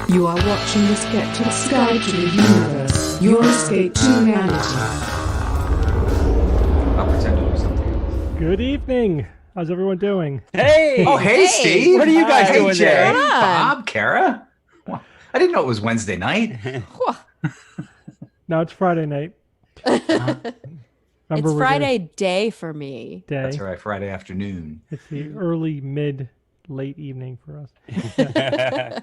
You are watching the Skeptic Sky to the Universe, your escape to reality. I'll pretend to do something else. Good evening. How's everyone doing? Hey! Oh, hey, Steve. What are you guys doing Jay, there? Bob, Kara. Well, I didn't know it was Wednesday night. No, it's Friday night. It's Friday day for me. That's right, Friday afternoon. It's the early, mid, late evening for us. Yeah.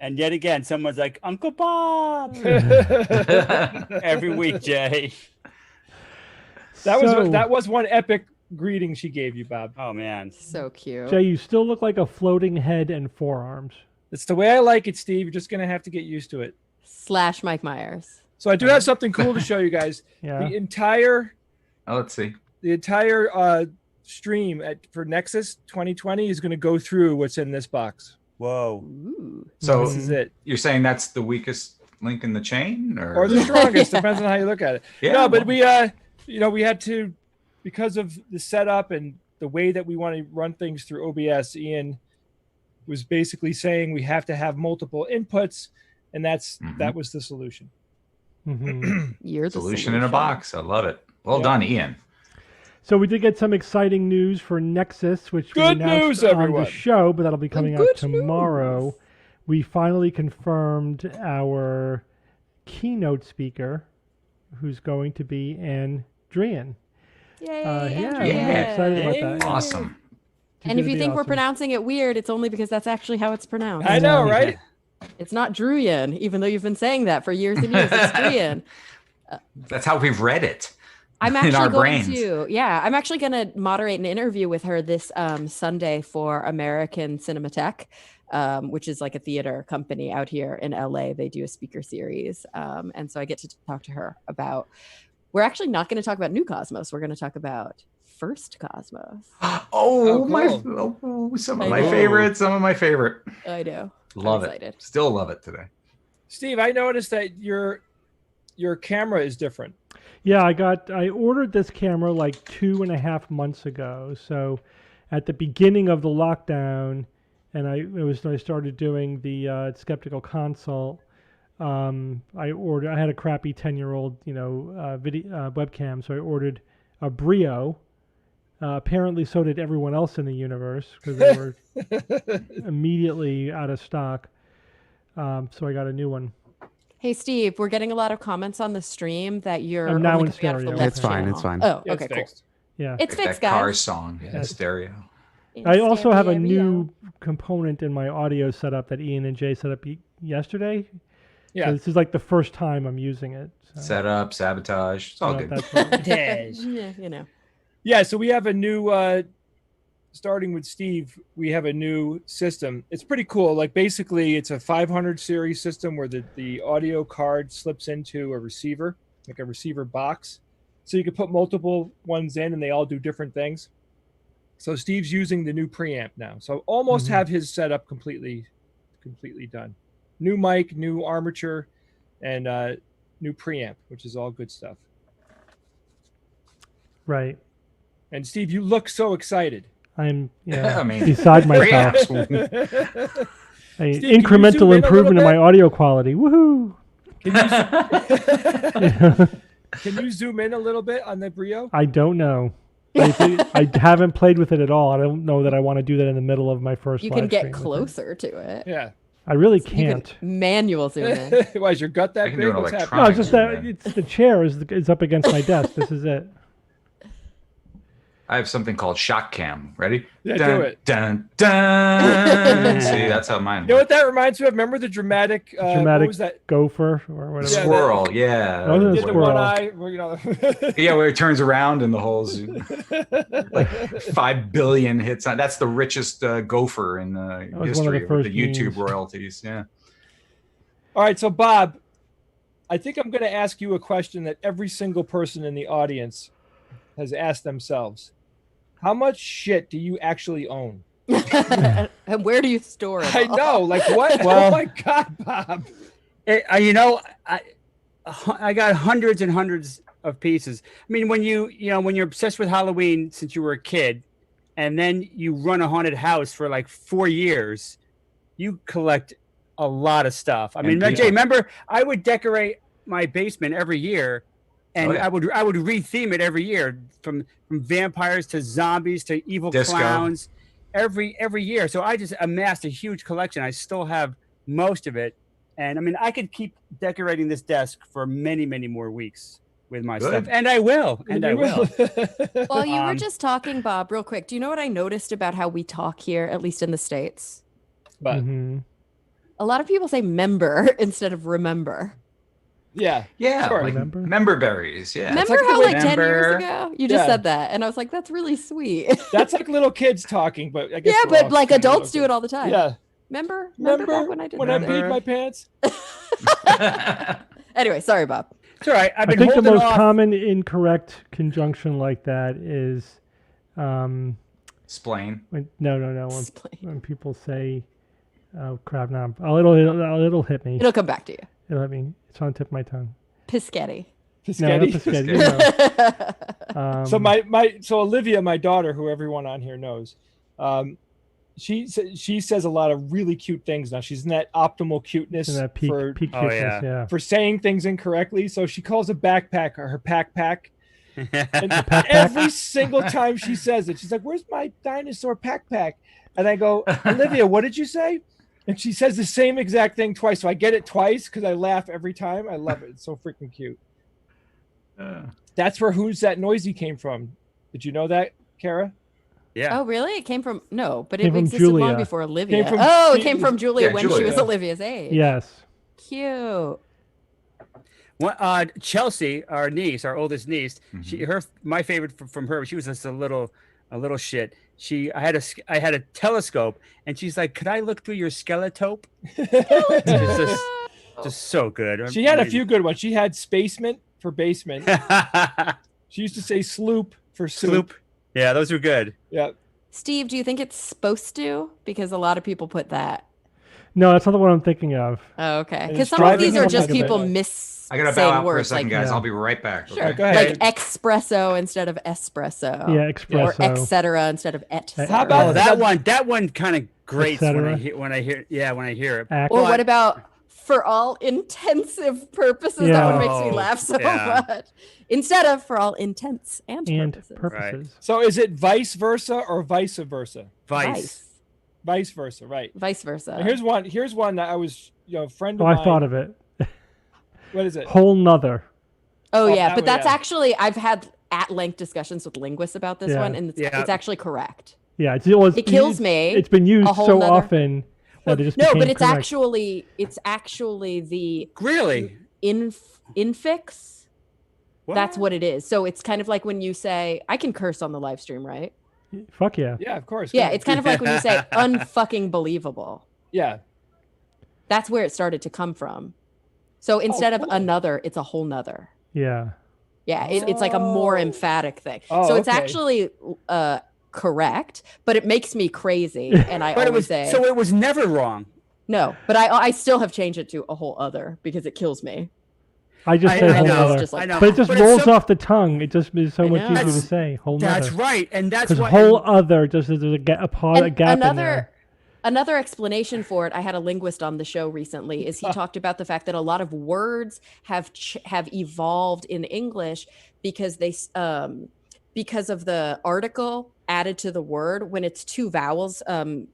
And yet again, someone's like, Uncle Bob! Every week, Jay. That was one epic greeting she gave you, Bob. Oh, man. So cute. Jay, you still look like a floating head and forearms. It's the way I like it, Steve. You're just going to have to get used to it. / Mike Myers. So I do have something cool to show you guys. Yeah. The entire Let's see. stream for Nexus 2020 is going to go through what's in this box. Whoa. Ooh. So This is it. you're saying that's the weakest link in the chain? Or the strongest, depends on how you look at it. Yeah, No, but we had to, because of the setup and the way that we want to run things through OBS, Ian was basically saying we have to have multiple inputs, and that was the solution. Mm-hmm. You're the solution in a box. I love it. Well done, Ian. So we did get some exciting news for Nexus, which we Good announced news, on everyone. the show, but that'll be coming out Good tomorrow. news. We finally confirmed our keynote speaker, who's going to be Andrian. Yay, Yeah, Andrea. we're excited about that. Awesome. She's And if gonna you be think we're awesome. pronouncing it weird, it's only because that's actually how it's pronounced. I know, right? It's not Druyan, even though you've been saying that for years and years. It's Druyan. That's how we've read it. I'm in actually our going brains. I'm actually going to moderate an interview with her this Sunday for American Cinematheque, which is like a theater company out here in LA. They do a speaker series. And so I get to talk to her about, we're actually not going to talk about New Cosmos. We're going to talk about First Cosmos. Some of my favorite. Some of my favorite. I know. Love I'm it. excited. Still love it today. Steve, I noticed that your camera is different. Yeah, I ordered this camera like 2.5 months ago. So at the beginning of the lockdown, and I started doing the skeptical consult. I had a crappy 10-year-old video webcam, so I ordered a Brio. Apparently, so did everyone else in the universe because they were immediately out of stock. So I got a new one. Hey, Steve, we're getting a lot of comments on the stream that you're I'm now only in coming out of the stereo. left It's fine. channel. It's fine. Oh, Yeah, okay, it's cool. fixed. Yeah. It's Like fixed, that guys. Cars song in stereo. I also have a Stereo. new component in my audio setup that Ian and Jay set up yesterday. Yeah. So this is like the first time I'm using it. So. Set up, sabotage. It's all good. That's right. Yeah, you know. Yeah, so we have a new starting with Steve, we have a new system. It's pretty cool. Like basically it's a 500 series system where the audio card slips into a receiver, like a receiver box. So you can put multiple ones in and they all do different things. So Steve's using the new preamp now. So almost have his setup completely done. New mic, new armature, and new preamp, which is all good stuff. Right. And Steve, you look so excited. I'm I mean, beside myself. Steve, can you zoom Incremental in a improvement in little my audio quality. Woohoo! Can you zoom in a little bit on the Brio? I don't know. I haven't played with it at all. I don't know that I want to do that in the middle of my first. You can live get stream with it. closer to it. Yeah. I really You can can't. manual zoom in. Why is your gut I that can big? do an What's happening? No, electronic it's just that zoom in. it's the chair is up against my desk. This is it. I have something called shock cam. Ready? Yeah, dun, do it. Dun, dun. See, that's how mine You know what works. that reminds me of? Remember the dramatic, what was that? Gopher or whatever. Yeah, Squirrel, yeah. Oh, Did the squirrel. one eye, where, you know. Yeah, where it turns around and the holes, like 5 billion hits on. That's the richest gopher in was one of history the of first the YouTube memes. royalties. Yeah. All right, so Bob, I think I'm going to ask you a question that every single person in the audience has asked themselves. How much shit do you actually own? And where do you store it? I all? know, like what? Well- Oh my God, Bob. You know, I got hundreds and hundreds of pieces. I mean, when you're obsessed with Halloween since you were a kid, and then you run a haunted house for like 4 years, you collect a lot of stuff. I mean, And Jay, people. remember I would decorate my basement every year, and Oh, yeah. I would retheme it every year from vampires to zombies to evil Disco. clowns every year. So I just amassed a huge collection. I still have most of it. And I mean, I could keep decorating this desk for many, many more weeks with my Good. stuff. And I will. And I will. Well, you were Um, just talking, Bob, real quick. Do you know what I noticed about how we talk here, at least in the States? But Mhm. A lot of people say member instead of remember. yeah, Yeah, Sure. like Remember? member berries. Yeah. Remember like the how way- like 10 years Member. ago you just Yeah. said that? And I was like, that's really sweet. that's like little kids talking, but I guess Yeah, we're all but like kinda adults do little it all the time. kids. Yeah. Remember back when I did when I that? peed my pants? Anyway, sorry, Bob. It's all right. I've I been think the holding most off. common incorrect conjunction like that is, Splain. no. Explain. When people say, "Oh crap!" Now it'll hit me. It'll come back to you. It'll hit me. It's on the tip of my tongue. Piscetti. No, not Piscetti. Piscetti. No. So so Olivia, my daughter, who everyone on here knows, she says a lot of really cute things now. She's in that optimal cuteness And that peak Oh, cuteness, yeah. yeah. for saying things incorrectly. So she calls a backpack her pack. And Pack? every single time she says it, she's like, "Where's my dinosaur pack?" And I go, "Olivia, what did you say?" And she says the same exact thing twice. So I get it twice because I laugh every time. I love it. It's so freaking cute. That's where Who's That Noisy came from. Did you know that, Kara? Yeah. Oh, really? It came from no, but Came it from existed long Julia. before Olivia. Came from- Oh, it came from Julia Yeah, when she Julia. was Olivia's age. Yes. Cute. Chelsea, our niece, our oldest niece, my favorite from her. She was just a little shit. I had a telescope, and she's like, "Could I look through your skeletope?" It's just so good. She had a few good ones. She had spacement for basement. few She used to say sloop for soup. sloop. Yeah, those were good. Yeah. Steve, do you think it's supposed to? Because a lot of people put that. No, that's not the one I'm thinking of. Oh, okay. And Because it's some of driving these him are up just like a people bit. I gotta bow saying out for a words second, like guys. Yeah. I'll be right back. sure, okay? Go ahead. like espresso instead of espresso. Yeah, Or espresso. etc. instead of et. How about Oh, that one kind of grates when cetera. I hear it. Act- Or But- what about for all intensive purposes? That one makes me Yeah. laugh so Yeah. much. Instead of for all intents and and purposes. purposes. So is it vice versa or vice versa? Vice. Vice versa, right. Vice versa. And here's one that I was, a friend Oh, of mine. I thought of it. What is it? Whole nother. Oh, Oh, yeah, that but one, that's yeah. actually I've had at-length discussions with linguists about this Yeah. one, and it's, Yeah. it's actually correct. Yeah, It kills me. It's been used A whole so nother- often. Or they just No, became but it's correct? actually the Really? infix. That's what it is. So it's kind of like when you say, I can curse on the live stream, right? Fuck yeah. Yeah, of course. Yeah, it's kind of like when you say unfucking believable. Yeah. That's where it started to come from. So instead of cool. another, it's a whole nother. Yeah. Yeah, it's like a more emphatic thing. Oh, so it's okay. actually correct, but it makes me crazy. And I always say, so it was never wrong. no, but I still have changed it to a whole other because it kills me. I just say I whole know, nother. just like- I know. But it just But it's rolls so- off the tongue. It just is so much know. easier to say whole That's nother. right, and that's Because what whole other just there's a gap in there. Another explanation for it, I had a linguist on the show recently, is he talked about the fact that a lot of words have evolved in English because because of the article added to the word. When it's two vowels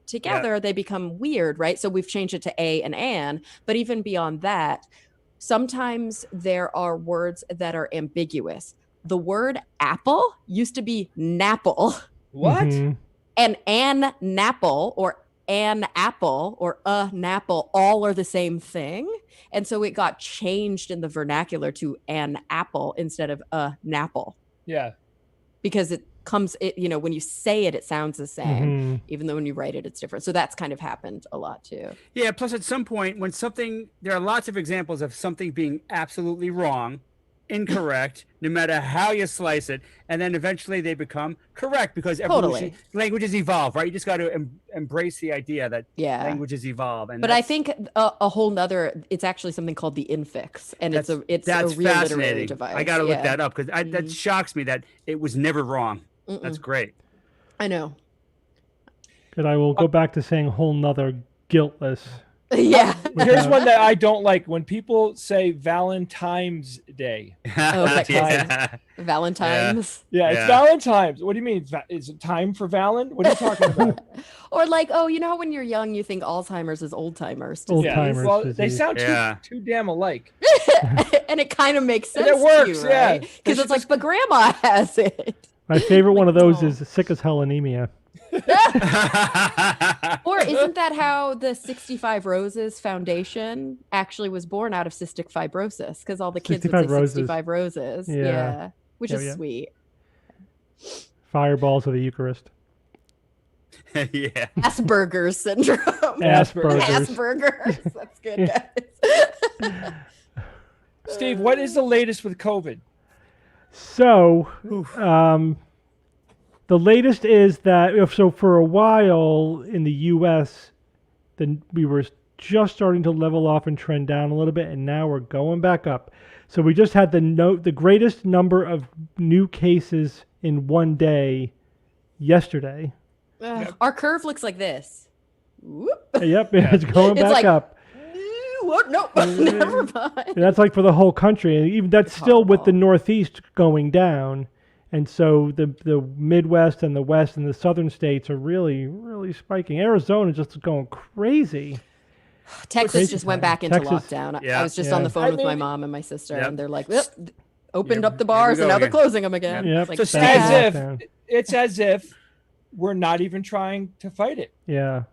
together, they become weird, right? So we've changed it to a and an. But even beyond that, sometimes there are words that are ambiguous. The word apple used to be napple. What? Mhm. And an napple or an apple or a napple all are the same thing. And so it got changed in the vernacular to an apple instead of a napple, Yeah. because when you say it, it sounds the same, Mhm. even though when you write it, it's different. So that's kind of happened a lot too. Yeah, plus at some point when there are lots of examples of something being absolutely wrong, incorrect, no matter how you slice it, and then eventually they become correct because languages evolve, right? You just got to embrace the idea that Yeah. languages evolve. And But I think a whole nother, it's actually something called the infix, and it's a real literary fascinating. device. I got to look that up because that shocks me that it was never wrong. Mm-mm. That's great. I know. Good. I will go back to saying whole nother guiltless. Yeah. Here's one that I don't like when people say Valentine's Day. Okay. Yeah. Valentine's. Yeah, it's Yeah. Valentine's. What do you mean? Is it time for Valen? What are you talking about? Or like, oh, you know how when you're young, you think Alzheimer's is old timers. Old Yeah, timers. well, they disease. sound Yeah. too damn alike. And it kind of makes And sense it works, to you, right? yeah. Because it's like, but grandma has it. My favorite one of those no. is sick as hell anemia. Or isn't that how the 65 Roses Foundation actually was born out of cystic fibrosis? Because all the kids would say 65 Roses. 65 Roses. Yeah. Yeah. Which Yeah, is yeah. sweet. Fireballs of the Eucharist. Yeah. Asperger's syndrome. Asperger's. Asperger's. That's good, guys. Steve, what is the latest with COVID? So, the latest is that for a while in the U.S., then we were just starting to level off and trend down a little bit, and now we're going back up. So we just had the greatest number of new cases in one day yesterday. Our curve looks like this. Whoop. Yep, it's going It's back like- up. What? No, never mind. And that's like for the whole country, and even that's still with the horrible. Northeast going down. And so the Midwest and the West and the southern states are really, really spiking. Arizona just going crazy. Texas Crazy just went time. back into Texas- lockdown. Yeah. I was just Yeah. on the phone I with my mean- mom and my sister, Yep. and they're like, opened Here- up the here we bars, go and now they're again. closing them again. Yep. It's So like, Steve, sad. as if we're not even trying to fight it. Yeah.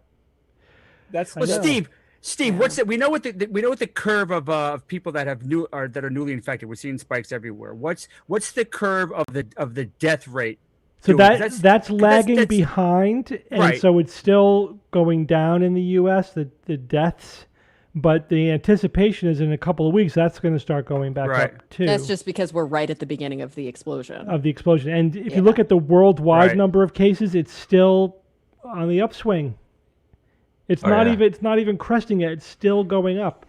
That's Well, I know. Steve, what's it? We know what the curve of people that have that are newly infected. We're seeing spikes everywhere. What's the curve of the death rate? So doing? that's lagging that's- behind, and Right. so it's still going down in the U.S. The deaths, but the anticipation is in a couple of weeks that's going to start going back Right. up too. That's just because we're right at the beginning of the explosion. of the explosion. And if Yeah. you look at the worldwide Right. number of cases, it's still on the upswing. It's Oh, not yeah. even cresting yet. It's still going up.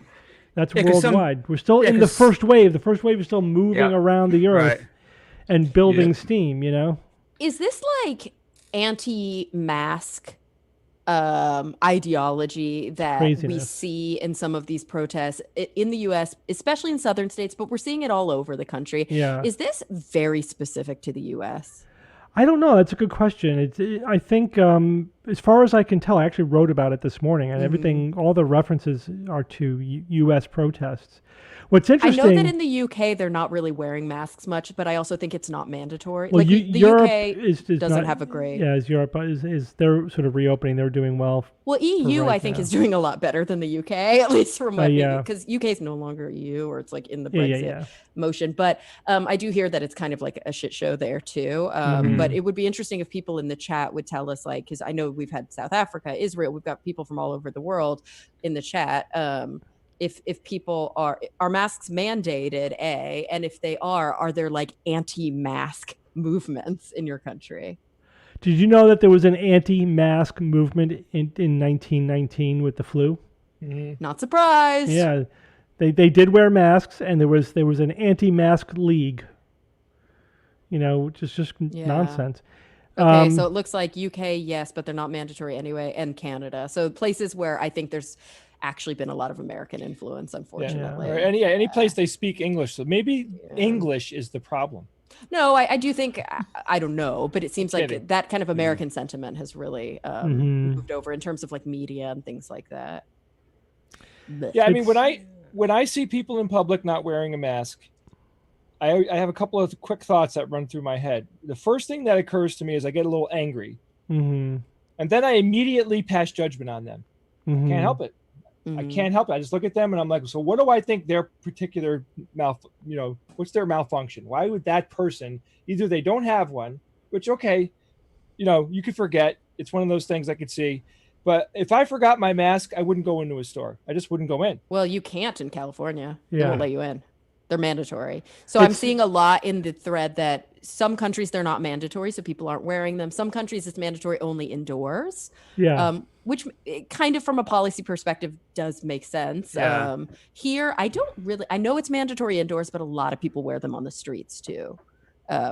That's Yeah, 'cause worldwide. We're still yeah, in the 'cause- first wave. The first wave is still moving Yeah. around the earth Right. and building Yeah. steam, you know? Is this like anti-mask ideology that we Craziness. see in some of these protests in the US, especially in southern states, but we're seeing it all over the country? Yeah. Is this very specific to the US? I don't know. That's a good question. I think as far as I can tell, I actually wrote about it this morning, and Mhm. everything, all the references are to U.S. protests. What's interesting? I know that in the UK they're not really wearing masks much, but I also think it's not mandatory. Well, Like the Europe UK is doesn't not, have a great. Yeah, is Europe is they're sort of reopening. They're doing well. Well, EU right I think now. is doing a lot better than the UK, at least from what yeah. because UK is no longer EU, or it's like in the Yeah, Brexit yeah. motion. But I do hear that it's kind of like a shit show there too. Mhm. But it would be interesting if people in the chat would tell us, like, because I know we've had South Africa, Israel, we've got people from all over the world in the chat. If people are masks mandated, and if they are there like anti-mask movements in your country? Did you know that there was an anti-mask movement in 1919 with the flu? Mhm. Not surprised. Yeah, they did wear masks, and there was an anti-mask league. You know, which is just Yeah. nonsense. Okay, so it looks like UK, yes, but they're not mandatory anyway, and Canada. So places where I think there's actually been a lot of American influence, unfortunately. Or any place they speak English. So maybe English is the problem. No, I do think, I don't know, but it seems like kidding. that kind of American sentiment has really moved over in terms of like media and things like that. Yeah, I mean, when I see people in public not wearing a mask, I have a couple of quick thoughts that run through my head. The first thing that occurs to me is I get a little angry, and then I immediately pass judgment on them. Can't help it. I can't help it. I just look at them and I'm like, so what do I think their particular what's their malfunction? Why would that person, either they don't have one, which, okay, you could forget. It's one of those things I could see. But if I forgot my mask, I wouldn't go into a store. I just wouldn't go in. Well, you can't in California. They Yeah. won't let you in. They're mandatory. So I'm seeing a lot in the thread that some countries they're not mandatory, so people aren't wearing them. Some countries it's mandatory only indoors. Yeah. Which kind of from a policy perspective does make sense. Yeah. Here, I know it's mandatory indoors, but a lot of people wear them on the streets too.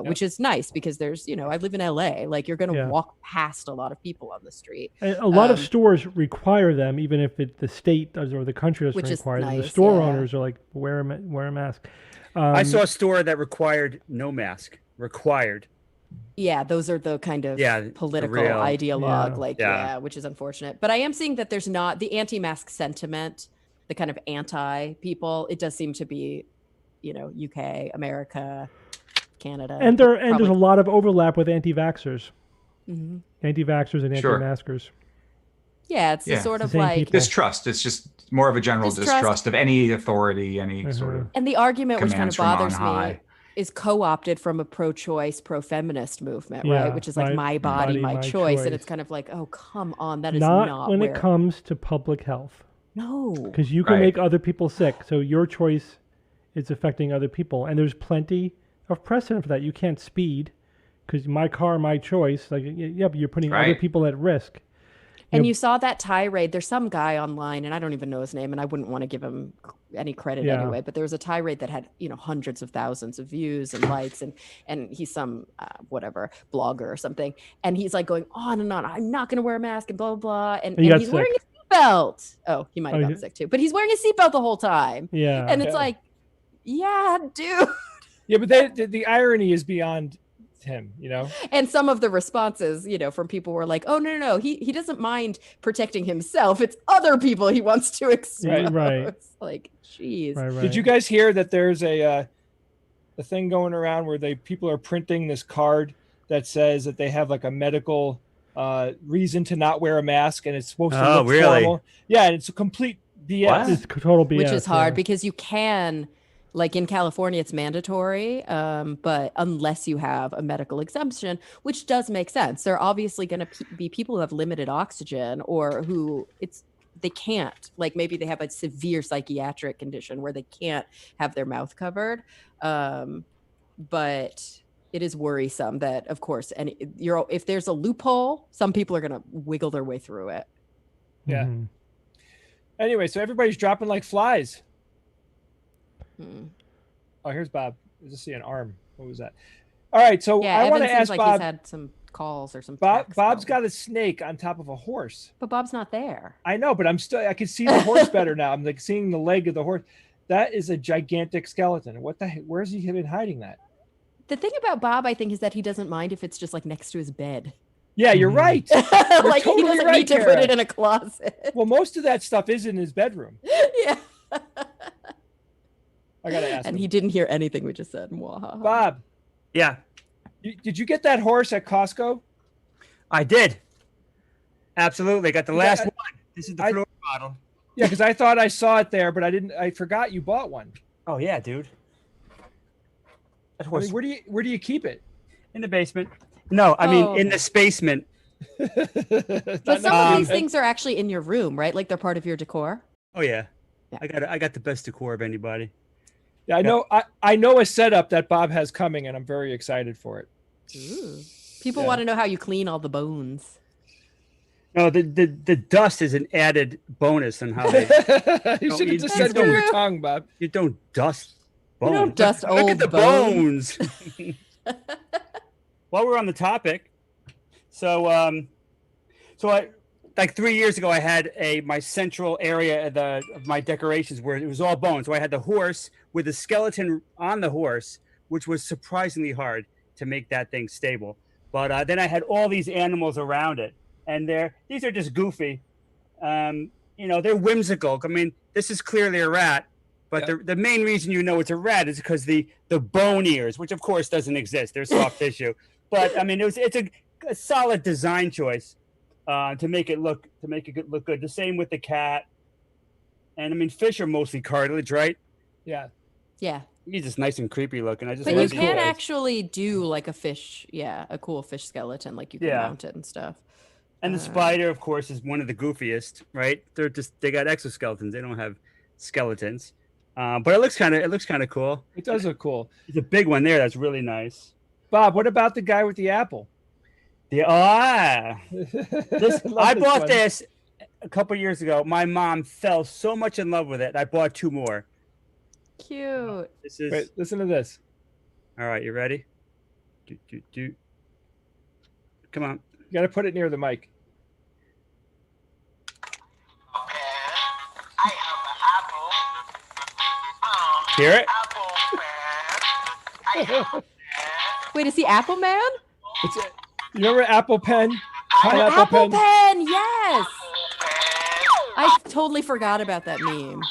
Which is nice because there's, I live in LA, like you're going to walk past a lot of people on the street. And a lot of stores require them, even if the state does or the country doesn't Which is require them. The nice, store yeah. owners are like, wear a mask. I saw a store that required no mask. Required. Yeah, those are the kind of political real- ideologue, which is unfortunate. But I am seeing that there's not the anti-mask sentiment, the kind of anti-people. It does seem to be, UK, America, Canada. And there's a lot of overlap with anti-vaxxers. Mm-hmm. Anti-vaxxers and Sure. anti-maskers. Yeah, it's sort the of same like people. Distrust. It's just more of a general distrust of any authority, any sort of and the argument which kind of commands from on bothers high. me is co-opted from a pro-choice, pro-feminist movement, Yeah, right? Which is like my body, my choice. And it's kind of like, oh, come on, that is not when where... it comes to public health. No. Because you can make other people sick, so your choice is affecting other people. And there's plenty of precedent for that. You can't speed because my car, my choice. Like, but you're putting other people at risk. And you saw that tirade. There's some guy online, and I don't even know his name, and I wouldn't want to give him any credit anyway. But there was a tirade that had, hundreds of thousands of views and likes, and he's some whatever blogger or something, and he's like going on and on. I'm not going to wear a mask and blah blah blah, and he's wearing a seatbelt. Oh, he might have gotten sick too, but he's wearing a seatbelt the whole time. Yeah, and it's like, yeah, dude. Yeah, but the irony is beyond him, And some of the responses, from people were like, oh no, he doesn't mind protecting himself, it's other people he wants to expose. Right. Like, geez. Right. Did you guys hear that there's a thing going around where people are printing this card that says that they have like a medical reason to not wear a mask, and it's supposed to look formal? Yeah, and it's a complete BS. What? It's total BS. Which is hard because you can, like in California, it's mandatory, but unless you have a medical exemption, which does make sense. There are obviously going to be people who have limited oxygen or who they can't, like maybe they have a severe psychiatric condition where they can't have their mouth covered. But it is worrisome that, of course, and if there's a loophole, some people are going to wiggle their way through it. Yeah. Anyway, so everybody's dropping like flies. Oh, here's Bob. I just see an arm. What was that? All right, so I want to ask like Bob. He's had some calls or some. Bob's got a snake on top of a horse. But Bob's not there. I know, but I can see the horse better now. I'm like seeing the leg of the horse. That is a gigantic skeleton. What the heck? Where's he been hiding that? The thing about Bob, I think, is that he doesn't mind if it's just like next to his bed. Yeah, you're right. Like totally he doesn't right, need to put Kara. it in a closet. Well, most of that stuff is in his bedroom. Yeah. I gotta ask And him. he didn't hear anything we just said. Mwahaha. Bob, Yeah, did you get that horse at Costco? I did. Absolutely. Got the last one. This is the I- floor model. Yeah, because I thought I saw it there, but I forgot you bought one. Oh yeah, dude. That I horse mean, where do you keep it? in the basement. No, I mean Oh. in the spacement. But some of these things are actually in your room, right? Like they're part of your decor. Oh yeah. Yeah. I got the best decor of anybody. Yeah, I know a setup that Bob has coming, and I'm very excited for it. Ooh. People Yeah. want to know how you clean all the bones. No, the dust is an added bonus on how they You should have just That's said it with your true. tongue, Bob. you don't dust You bones. don't dust Look at old the bones. While we're on the topic, so I like 3 years ago I had my central area of my decorations where it was all bones. So I had the horse with the skeleton on the horse, which was surprisingly hard to make that thing stable. But then I had all these animals around it, and these are just goofy. They're whimsical. I mean, this is clearly a rat, but the main reason you know it's a rat is because the bone ears, which of course doesn't exist. They're soft tissue. But I mean, it's a solid design choice to make it look good. The same with the cat, and I mean, fish are mostly cartilage, right? Yeah. Yeah. He's just nice and creepy looking. I just But love you these can guys. actually do like a fish, a cool fish skeleton, like you can Yeah. mount it and stuff. And the spider, of course, is one of the goofiest, right? They got exoskeletons. They don't have skeletons. But it looks kind of cool. It does look cool. There's a big one there that's really nice. Bob, what about the guy with the apple? I love bought one. this a couple years ago. My mom fell so much in love with it. I bought 2 more. Cute. This is Wait, listen to this. all right. You ready? Do. Come on. You got to put it near the mic. Hear it? Wait, is he Apple Man? You remember Apple Pen? Oh, Pineapple Apple Pen? Pen, yes. I totally forgot about that meme.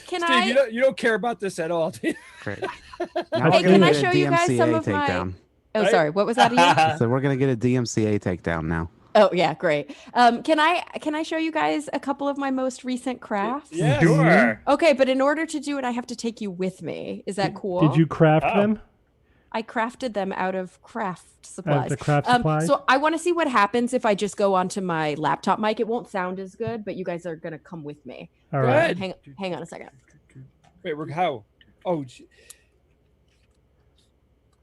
Can Steve, I? you don't care about this at all, do you? Great. Hey, can I show you guys some of my? takedown? Oh, sorry. What was that again? So we're gonna get a DMCA takedown now. Oh yeah, great. Can I show you guys a couple of my most recent crafts? Yeah. Sure. Okay, but in order to do it, I have to take you with me. Is that cool? Did you craft Oh. them? I crafted them out of craft supplies. the craft supplies? So I want to see what happens if I just go onto my laptop mic. It won't sound as good, but you guys are gonna come with me. All Go right. ahead. Hang on a second. Wait, how? Oh,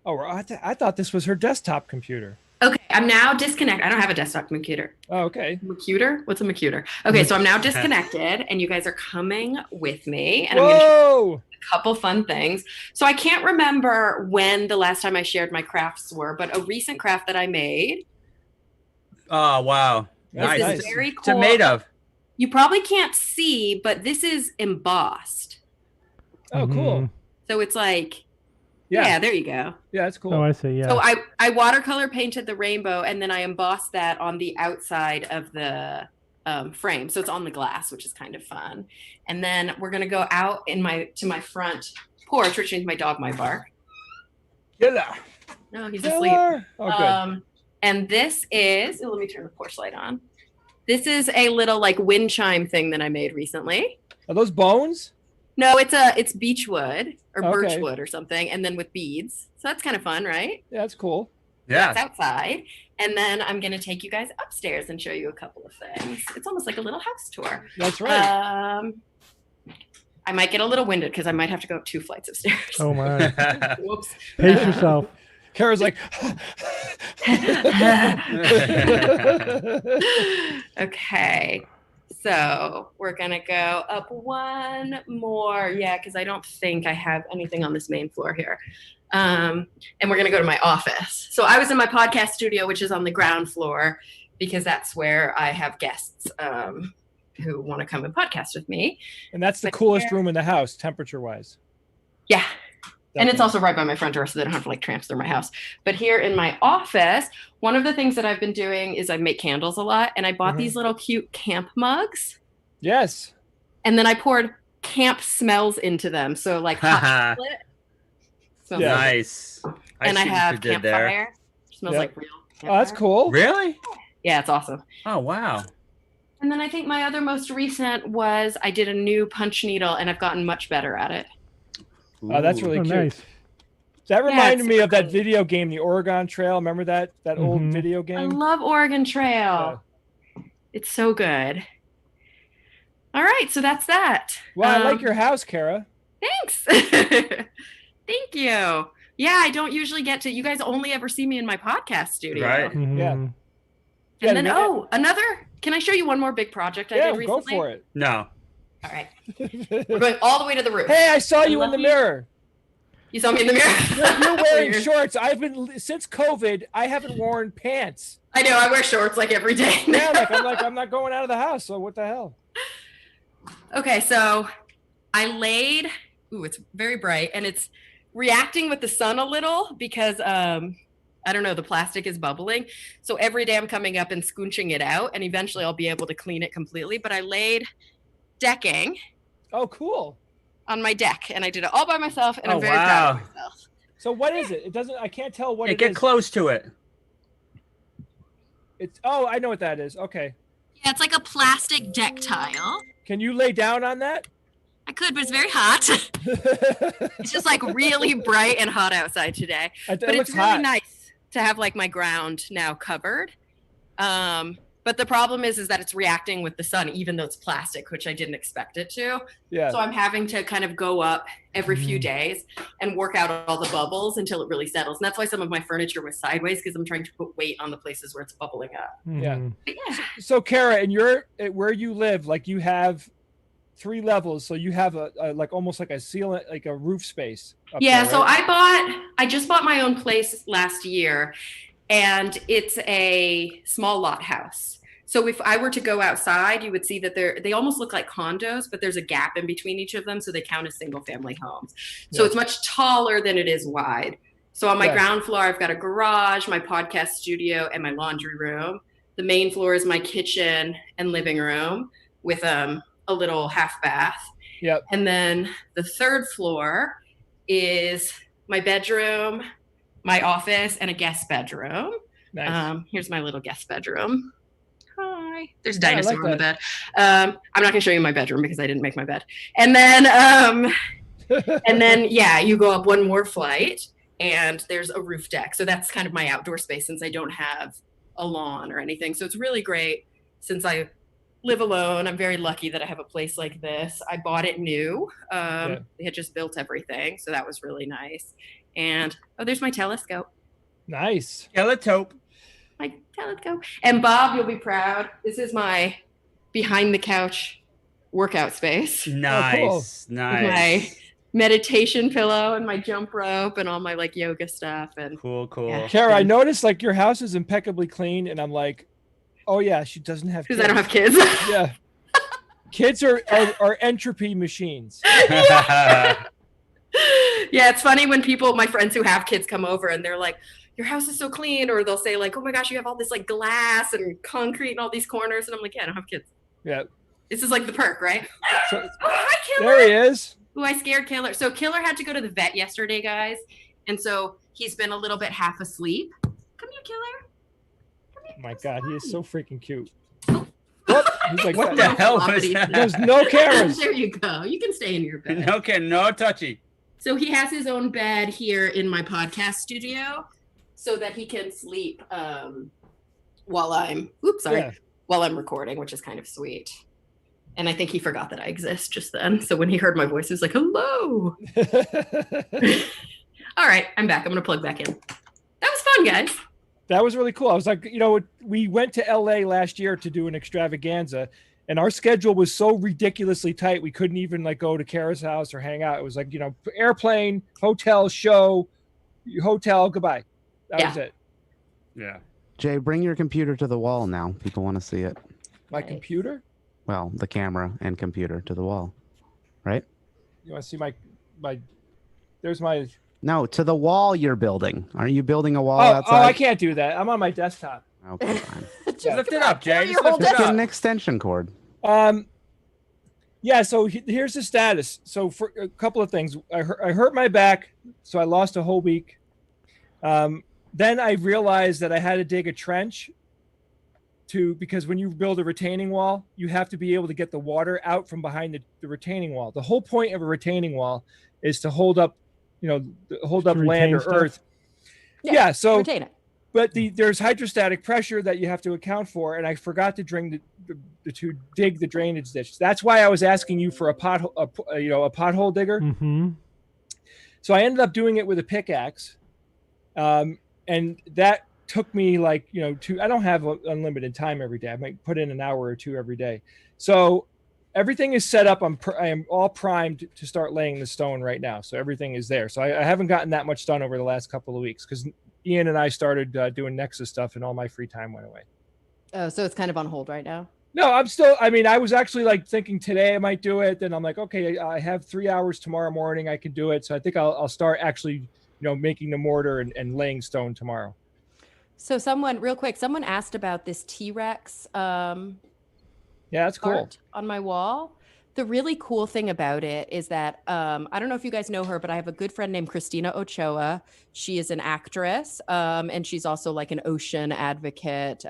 I thought this was her desktop computer. Okay, I'm now disconnected. I don't have a desktop computer. Oh, okay. Macuter? What's a macuter? Okay, so I'm now disconnected, and you guys are coming with me, and I'm gonna show Whoa! you a couple fun things. So I can't remember when the last time I shared my crafts were, but a recent craft that I made Oh wow. is Nice. this Nice. very What's it cool. made of? You probably can't see, but this is embossed. Oh, cool. So it's like, Yeah. yeah, there you go. Yeah, that's cool. Oh, I see. Yeah. So I watercolor painted the rainbow, and then I embossed that on the outside of the frame. So it's on the glass, which is kind of fun. And then we're gonna go out to my front porch, which means my dog might bark. Killer. No, he's asleep. Killer. Oh, good. And this is, let me turn the porch light on. This is a little like wind chime thing that I made recently. Are those bones? No, it's beechwood or Okay. birchwood or something, and then with beads. So that's kind of fun, right? Yeah, that's cool. Yeah. It's outside. And then I'm going to take you guys upstairs and show you a couple of things. It's almost like a little house tour. That's right. I might get a little winded because I might have to go up 2 flights of stairs. Oh my. Whoops. Pace yourself. Kara's like, Okay. So we're going to go up one more. Yeah, because I don't think I have anything on this main floor here. And we're going to go to my office. So I was in my podcast studio, which is on the ground floor, because that's where I have guests who want to come and podcast with me. and that's the But coolest here- room in the house, temperature wise. Yeah. And it's also right by my front door, so they don't have to like tramp through my house. But here in my office, one of the things that I've been doing is I make candles a lot, and I bought these little cute camp mugs. Yes. And then I poured camp smells into them. So like hot chocolate. Smells Yeah. Nice. and I have campfire. Smells like real campfire. Oh, that's cool. Really? Yeah, it's awesome. Oh, wow. And then I think my other most recent was I did a new punch needle, and I've gotten much better at it. Oh, that's really cute. Nice. That reminded it's me of that cool. video game, the Oregon Trail. Remember that old video I game? love Oregon Trail. It's so good. All right, so that's that. Well, I like your house, Kara. Thanks. Thank you. Yeah, I don't usually get to. You guys only ever see me in my podcast studio. Right. Yeah. And Yeah, then, yeah. another. Can I show you one more big project I Yeah, did recently? go for it. No. All right. We're going all the way to the roof. Hey, I saw you in love the you. mirror. You saw me in the mirror. You're wearing Weird. shorts. I've been since COVID. I haven't worn pants. I know. I wear shorts like every day. Yeah, I'm not going out of the house. So what the hell? Okay, so I laid. Ooh, it's very bright, and it's reacting with the sun a little because I don't know, the plastic is bubbling. So every day I'm coming up and scoonching it out, and eventually I'll be able to clean it completely. But I laid decking Oh, cool. on my deck, and I did it all by myself, and Oh, I'm very proud of myself. So what is it? It doesn't. I can't tell what Yeah, it get is. close to it. It's. Oh, I know what that is. Okay. Yeah, it's like a plastic deck tile. Can you lay down on that? I could, but it's very hot. It's just like really bright and hot outside today. It But looks it's really hot. nice to have like my ground now covered. But the problem is that it's reacting with the sun, even though it's plastic, which I didn't expect it to. Yeah. So I'm having to kind of go up every few days and work out all the bubbles until it really settles. And that's why some of my furniture was sideways, because I'm trying to put weight on the places where it's bubbling up. Yeah. But yeah. So Kara, and where you live, like you have 3 levels, so you have a like almost like a ceiling, like a roof space. Up Yeah, there, so right? I just bought my own place last year, and it's a small lot house. So if I were to go outside, you would see that they almost look like condos, but there's a gap in between each of them, so they count as single family homes. So it's much taller than it is wide. So on my ground floor, I've got a garage, my podcast studio, and my laundry room. The main floor is my kitchen and living room with a little half bath. Yep. And then the third floor is my bedroom, my office, and a guest bedroom. Nice. Here's my little guest bedroom. Hi. There's a Yeah, I dinosaur like on the bed. I'm not going to show you my bedroom because I didn't make my bed. And then, yeah, you go up one more flight and there's a roof deck. So that's kind of my outdoor space since I don't have a lawn or anything. So it's really great since I live alone. I'm very lucky that I have a place like this. I bought it new. They had just built everything. So that was really nice. And, there's my telescope. Nice. Teletope. My telescope. And Bob, you'll be proud. This is my behind the couch workout space. Nice. Nice. My meditation pillow and my jump rope and all my like yoga stuff. And Cool. Yeah. Kara, I noticed like your house is impeccably clean, and I'm like, oh yeah, she doesn't have kids. because I don't have kids. Yeah. Kids are entropy machines. Yeah, it's funny when my friends who have kids come over and they're like, your house is so clean, or they'll say like, oh my gosh, you have all this like glass and concrete and all these corners, and I'm like, yeah, I don't have kids. Yeah. This is like the perk, right? So, Oh, hi, Killer. there he is. Ooh, I scared Killer. So Killer had to go to the vet yesterday, guys, and so he's been a little bit half asleep. Come here, Killer. Oh my God, he is so freaking cute. Whoop, he's like, What the hell was There's that? There's no cameras. There you go. You can stay in your bed. Okay, no touchy. So he has his own bed here in my podcast studio so that he can sleep while I'm recording, which is kind of sweet. And I think he forgot that I exist just then. So when he heard my voice, he was like, hello. All right, I'm back. I'm going to plug back in. That was fun, guys. That was really cool. I was like, we went to LA last year to do an extravaganza, and our schedule was so ridiculously tight. We couldn't even like go to Kara's house or hang out. It was like, airplane, hotel, show, hotel, goodbye. That was it. Yeah. Jay, bring your computer to the wall now. People want to see it. My computer? Well, the camera and computer to the wall, right? You want to see my there's my No, to the wall you're building. Aren't you building a wall Oh, outside? I can't do that. I'm on my desktop. Okay, fine. Just Lift it up, Jay. your Just whole lift it Just get up. an extension cord. Yeah, so here's the status. So for a couple of things, I hurt my back, so I lost a whole week. Then I realized that I had to dig a trench because when you build a retaining wall, you have to be able to get the water out from behind the retaining wall. The whole point of a retaining wall is to hold up, hold up To land or retain stuff? earth. Yeah, so retain it. but there's hydrostatic pressure that you have to account for, and I forgot to to dig the drainage ditch. That's why I was asking you for a pothole digger. Mm-hmm. So I ended up doing it with a pickaxe, and that took me I don't have unlimited time every day. I might put in an hour or two every day. So everything is set up. I am all primed to start laying the stone right now. So everything is there. So I haven't gotten that much done over the last couple of weeks because Ian and I started doing Nexus stuff, and all my free time went away. Oh, so it's kind of on hold right now. No, I was actually thinking today I might do it. Then I'm like, okay, I have 3 hours tomorrow morning. I can do it. So I think I'll start actually, making the mortar and laying stone tomorrow. So someone asked about this T-Rex Yeah, that's cool. art on my wall. The really cool thing about it is that I don't know if you guys know her, but I have a good friend named Christina Ochoa. She is an actress, and she's also like an ocean advocate,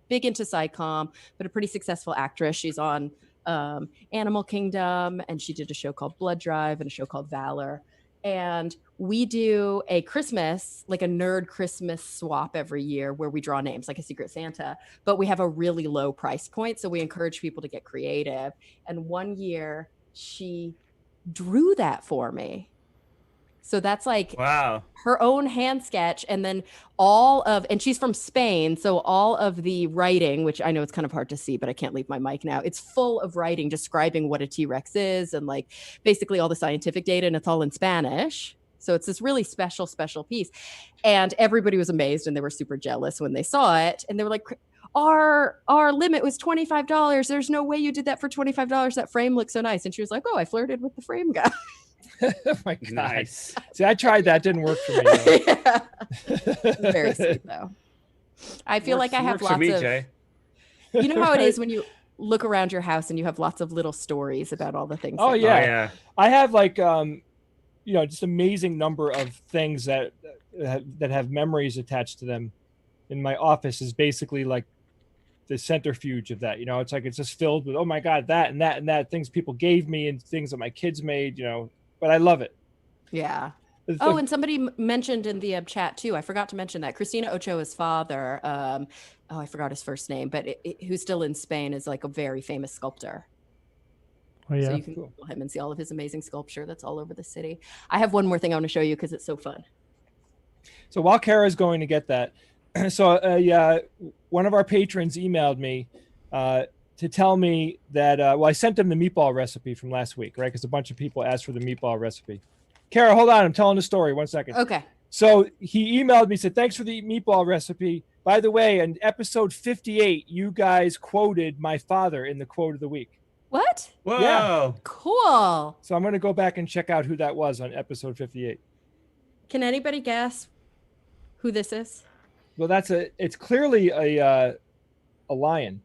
big into SciComm, but a pretty successful actress. She's on Animal Kingdom, and she did a show called Blood Drive and a show called Valor. And we do a Christmas, like a nerd Christmas swap every year where we draw names like a Secret Santa, but we have a really low price point. So we encourage people to get creative. And one year she drew that for me. So that's like Wow. her own hand sketch. And then and she's from Spain. So all of the writing, which I know it's kind of hard to see, but I can't leave my mic now. It's full of writing describing what a T-Rex is and like basically all the scientific data, and it's all in Spanish. So it's this really special piece. And everybody was amazed and they were super jealous when they saw it. And they were like, our limit was $25. There's no way you did that for $25. That frame looks so nice. And she was like, oh, I flirted with the frame guy. Oh my God. Nice. See, I tried that. Didn't work for me. Yeah. Very sweet though. I feel like I have Works for lots me, of, Jay. you know how it is when you look around your house and you have lots of little stories about all the things. Oh, that- yeah. Oh, yeah. I have just amazing number of things that have memories attached to them. In my office is basically like the centrifuge of that. It's just filled with, oh my God, that and that and that, things people gave me and things that my kids made. But I love it. Yeah. It's Oh, like- and somebody mentioned in the chat too. I forgot to mention that Christina Ochoa's father. I forgot his first name, but who's still in Spain is like a very famous sculptor. Oh yeah. So you can Google him and see all of his amazing sculpture that's all over the city. I have one more thing I want to show you because it's so fun. So while Kara's going to get that, so one of our patrons emailed me to tell me that, I sent them the meatball recipe from last week, right? Because a bunch of people asked for the meatball recipe. Kara, hold on. I'm telling the story. 1 second. Okay. So he emailed me, said, thanks for the meatball recipe. By the way, in episode 58, you guys quoted my father in the quote of the week. What? Whoa. Yeah. Cool. So I'm going to go back and check out who that was on episode 58. Can anybody guess who this is? Well, it's clearly a lion.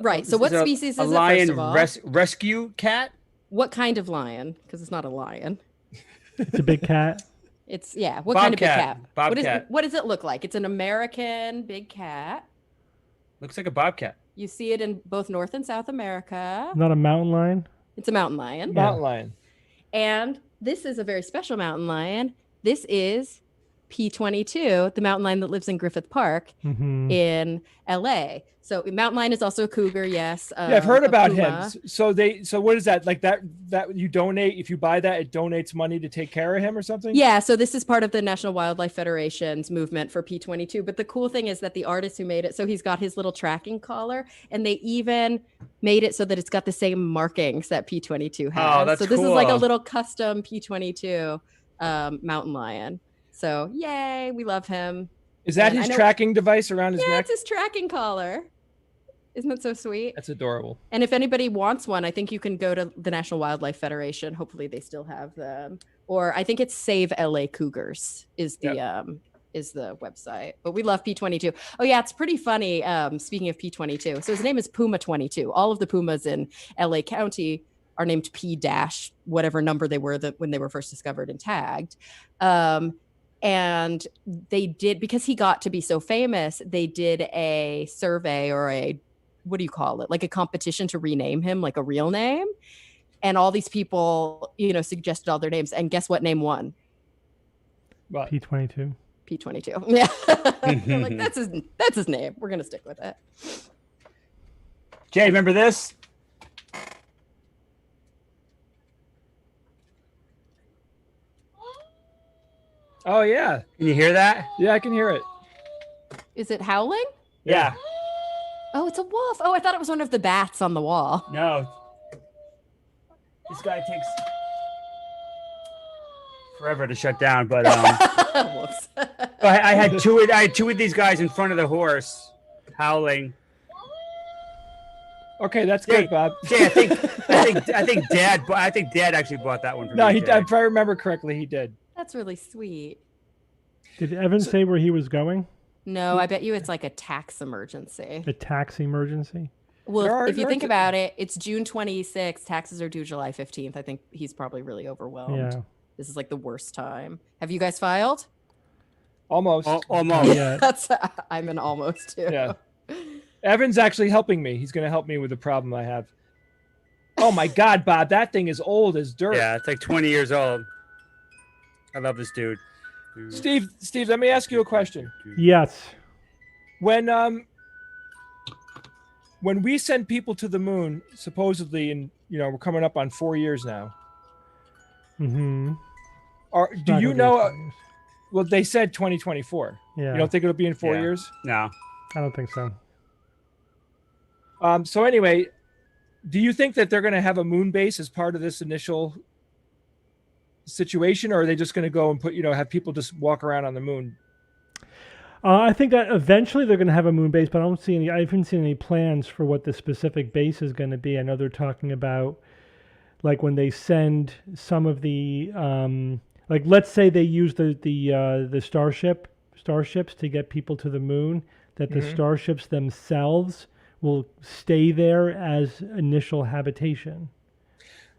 Right. So what Is it species is a it, lion first of all? rescue cat? What kind of lion? Because it's not a lion. It's a big cat. It's what kind of big cat? Bobcat. What does it look like? It's an American big cat. Looks like a bobcat. You see it in both North and South America. Not a mountain lion. It's a mountain lion. Mountain lion. And this is a very special mountain lion. This is P22, the mountain lion that lives in Griffith Park Mm-hmm. in LA. So mountain lion is also a cougar, yes. Yeah, I've heard a about puma. him. So what is that? Like that you donate, if you buy that, it donates money to take care of him or something? Yeah, so this is part of the National Wildlife Federation's movement for P22. But the cool thing is that the artist who made it, so he's got his little tracking collar, and they even made it so that it's got the same markings that P22 has. Oh, that's so this is like a cool. little custom P22 mountain lion. So yay, we love him. Is that And I his know- tracking device around his Yeah, neck? it's his tracking collar. Isn't that so sweet? That's adorable. And if anybody wants one, I think you can go to the National Wildlife Federation. Hopefully they still have them. Or I think it's Save LA Cougars is the website. But we love P22. Oh yeah, it's pretty funny. Speaking of P22. So his name is Puma 22. All of the pumas in LA County are named P dash, whatever number they were when they were first discovered and tagged. And they did, because he got to be so famous, they did a survey or what do you call it? Like a competition to rename him like a real name. And all these people, suggested all their names. And guess what name won? What? P22. P22. Yeah. They're like, that's his name. We're going to stick with it. Jay, remember this? Oh yeah. Can you hear that? Yeah, I can hear it. Is it howling? Yeah. Oh, it's a wolf. Oh, I thought it was one of the bats on the wall. No. This guy takes forever to shut down, but Whoops. I had two of these guys in front of the horse howling. Okay, that's good, Bob. Jay, I think Dad actually bought that one for No, me. if I remember correctly, he did. That's really sweet. Did Evan say where he was going? No, I bet you it's like a tax emergency. A tax emergency? Well, if you think about it, it's June 26th. Taxes are due July 15th. I think he's probably really overwhelmed. Yeah. This is like the worst time. Have you guys filed? Almost. Almost. Yeah. I'm an almost too. Yeah. Evan's actually helping me. He's going to help me with the problem I have. Oh my God, Bob, that thing is old as dirt. Yeah, it's like 20 years old. I love this dude. Steve, let me ask you a question. Yes. When we send people to the moon, supposedly, and we're coming up on 4 years now. Mm-hmm. Do you know? Well, they said 2024. Yeah. You don't think it'll be in 4 years? No. I don't think so. So anyway, do you think that they're going to have a moon base as part of this initial situation, or are they just going to go and have people just walk around on the moon? I think that eventually they're going to have a moon base, but I haven't seen any plans for what the specific base is going to be. I know they're talking about, like, when they send some of the, like, let's say they use the starships to get people to the moon, that the starships themselves will stay there as initial habitation.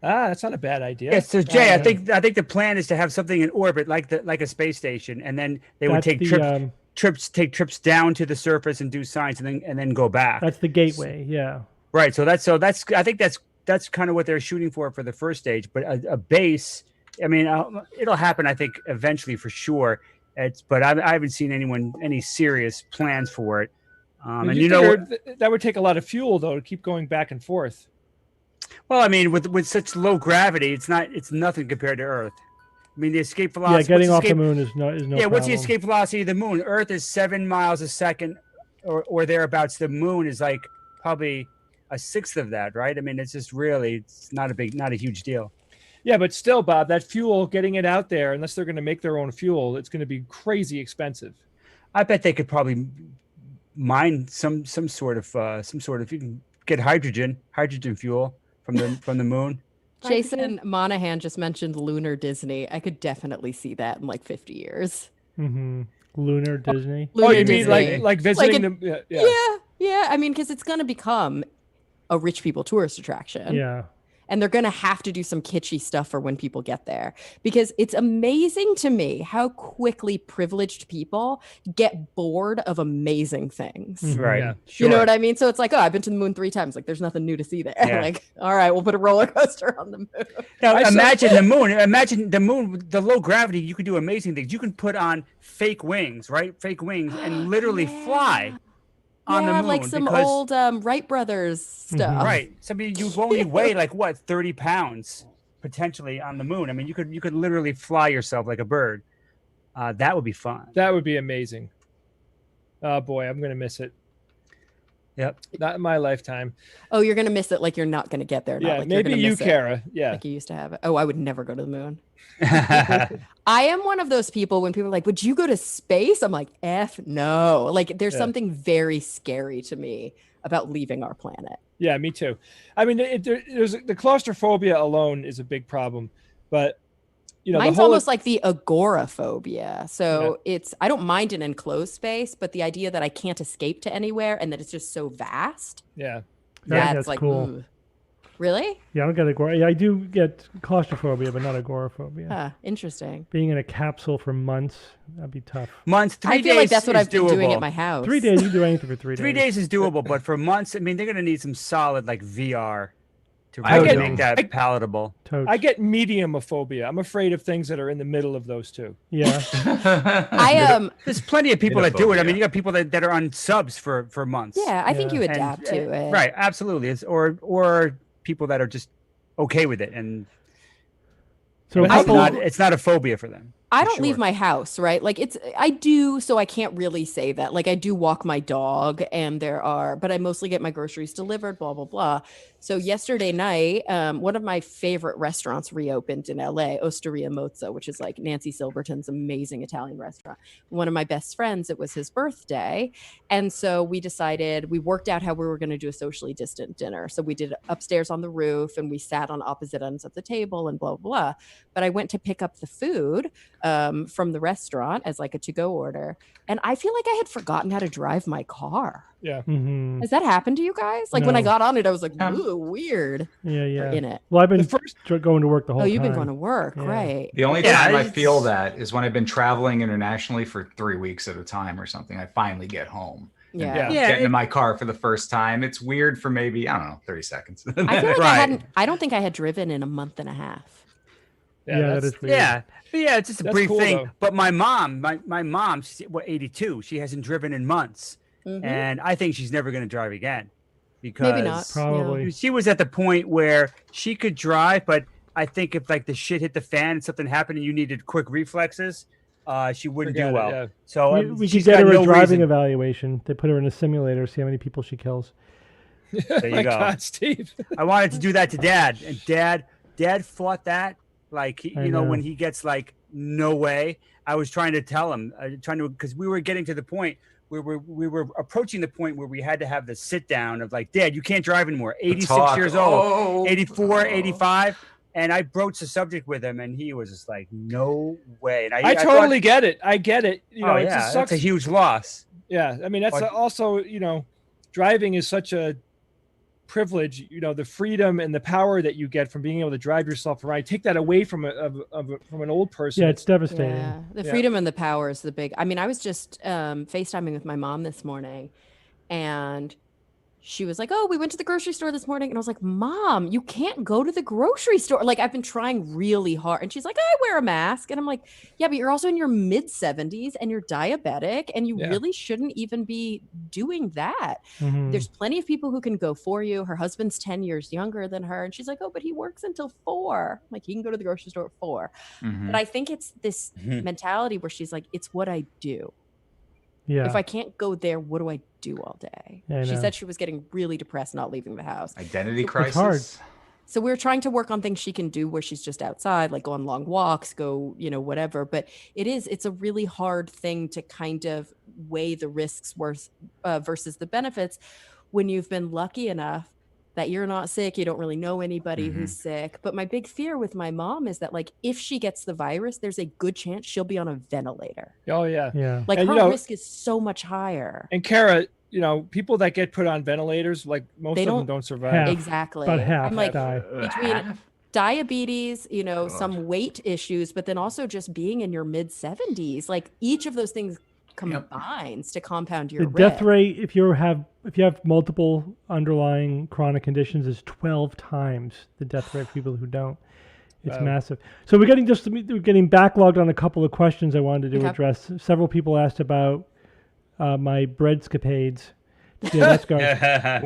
That's not a bad idea. Yeah, so Jay, I think the plan is to have something in orbit like a space station, and then they would take trips down to the surface and do science, and then go back. That's the gateway, yeah. Right. So that's I think that's kind of what they're shooting for the first stage. But a base, I mean, it'll happen. I think eventually for sure. But I haven't seen any serious plans for it. And that would take a lot of fuel though to keep going back and forth. Well, I mean, with such low gravity, it's nothing compared to Earth. I mean, the escape velocity. Yeah, getting off the moon is no. Yeah, what's the escape velocity of the moon? Earth is 7 miles a second, or thereabouts. The moon is like probably a sixth of that, right? I mean, it's not a huge deal. Yeah, but still, Bob, that fuel, getting it out there, unless they're going to make their own fuel, it's going to be crazy expensive. I bet they could probably mine some sort of you can get hydrogen fuel from the moon. Jason Monahan just mentioned Lunar Disney. I could definitely see that in like 50 years. Mm-hmm. Lunar Disney. Oh, you mean like visiting them? Yeah. I mean, because it's going to become a rich people tourist attraction. Yeah. And they're going to have to do some kitschy stuff for when people get there, because it's amazing to me how quickly privileged people get bored of amazing things. Mm-hmm. Right. Yeah. Sure. You know what I mean? So it's like, oh, I've been to the moon 3 times. Like, there's nothing new to see there. Yeah. Like, all right, we'll put a roller coaster on the moon. Now, imagine the moon. Imagine the moon, the low gravity. You could do amazing things. You can put on fake wings, right? Fake wings, and literally fly on the moon. Like some old Wright brothers stuff. Right. So I mean, you only weigh like 30 pounds potentially on the moon. I mean, you could literally fly yourself like a bird. That would be fun. That would be amazing. Oh boy, I'm gonna miss it. Yep. Not in my lifetime. Oh, you're gonna miss it. Like you're not gonna get there. Yeah, like maybe you, Kara. Yeah. Like you used to have it. Oh, I would never go to the moon. I am one of those people when people are like, would you go to space? I'm like, F no. Like there's something very scary to me about leaving our planet. Yeah, me too. I mean, there's the claustrophobia alone is a big problem, but Mine's the whole, almost like the agoraphobia. So I don't mind an enclosed space, but the idea that I can't escape to anywhere and that it's just so vast. Yeah. That's like, cool. ooh. Really? Yeah, I don't get agora. Yeah, I do get claustrophobia, but not agoraphobia. Huh, interesting. Being in a capsule for months, that'd be tough. Months, 3 days. I feel like that's what is I've been doing doable. at my house. 3 days, you can do anything for 3 days. 3 days is doable, but for months, I mean, they're gonna need some solid like VR to I really get- make that palatable. Totes. I get mediumophobia. I'm afraid of things that are in the middle of those two. Yeah. There's plenty of people that do it. I Metaphobia. mean, you got people that are on subs for months. Yeah, I think Yeah. you And, adapt to it. Right, absolutely. It's or people that are just okay with it, and So it's not a phobia for them. I for don't leave sure. my house, right? Like I do, so I can't really say that. Like I do walk my dog but I mostly get my groceries delivered, blah, blah, blah. So yesterday night, one of my favorite restaurants reopened in LA, Osteria Mozza, which is like Nancy Silverton's amazing Italian restaurant. One of my best friends, it was his birthday. And so we worked out how we were going to do a socially distant dinner. So we did upstairs on the roof and we sat on opposite ends of the table and blah, blah, blah. But I went to pick up the food from the restaurant as like a to-go order. And I feel like I had forgotten how to drive my car. Yeah. Mhm. Has that happened to you guys? Like when I No. got on it, I was like, ooh, weird. Yeah. In it. Well, I've been The first- going to work the whole Oh, time. you've been going to work, Yeah. right? The only Yeah, time I it's- feel that is when I've been traveling internationally for 3 weeks at a time or something. I finally get home. and Yeah. Yeah. Get into my car for the first time. It's weird for maybe, I don't know, 30 seconds. I feel like Right. I don't think I had driven in a month and a half. Yeah, that that's- is weird. Yeah, but yeah, it's just a That's brief cool, thing. though. But my mom, she's 82. She hasn't driven in months, Mhm. and I think she's never going to drive again because Maybe not. Probably. she was at the point where she could drive, but I think if like the shit hit the fan and something happened and you needed quick reflexes, she wouldn't Forget do it, well. yeah. So We could she's get got her a no driving reason. evaluation. They put her in a simulator, see how many people she kills. There you My go. God, Steve. I wanted to do that to Dad, and Dad fought that. Like I you know, know. when he gets like, no way. I was trying to tell him, because we were getting to the point where we were approaching the point where we had to have the sit down of like, Dad, you can't drive anymore. 86 years old, 84, 85. And I broached the subject with him, and he was just like, "No way!" And I totally get it. I get it. You know, Oh it yeah, just sucks. that's a huge loss. Yeah, I mean that's Like- also driving is such a privilege. The freedom and the power that you get from being able to drive yourself around. Take that away from from an old person. Yeah, it's devastating. Yeah, the Yeah. freedom and the power is the big. I mean, I was just FaceTiming with my mom this morning, and she was like, "Oh, we went to the grocery store this morning," and I was like, "Mom, you can't go to the grocery store. Like, I've been trying really hard." And she's like, "I wear a mask," and I'm like, "Yeah, but you're also in your mid-70s and you're diabetic, and you Yeah. really shouldn't even be doing that." Mhm. There's plenty of people who can go for you. Her husband's 10 years younger than her, and she's like, "Oh, but he works until 4." I'm like, he can go to the grocery store at 4. Mhm. But I think it's this Mhm. mentality where she's like, it's what I do. Yeah. If I can't go there, what do I do all day? Yeah, I She know. said she was getting really depressed not leaving the house. Identity It's crisis. hard. So we're trying to work on things she can do where she's just outside, like go on long walks, go, whatever. But it's a really hard thing to kind of weigh the risks versus the benefits when you've been lucky enough that you're not sick, you don't really know anybody who's sick. But my big fear with my mom is that, like, if she gets the virus, there's a good chance she'll be on a ventilator. Oh yeah. Yeah. Like, And, her you know- risk is so much higher. And Kara, people that get put on ventilators, like most They of them don't- don't survive. Half. Exactly. About half I'm like, die. between diabetes, some weight issues, but then also just being in your mid 70s, like each of those things combines to compound your The risk. death rate, if you have multiple underlying chronic conditions, is 12 times the death rate of people who don't. It's Wow. massive. So we're getting backlogged on a couple of questions I wanted to Okay. address. Several people asked about my breadscapades. Yeah, let's go. Ooh, I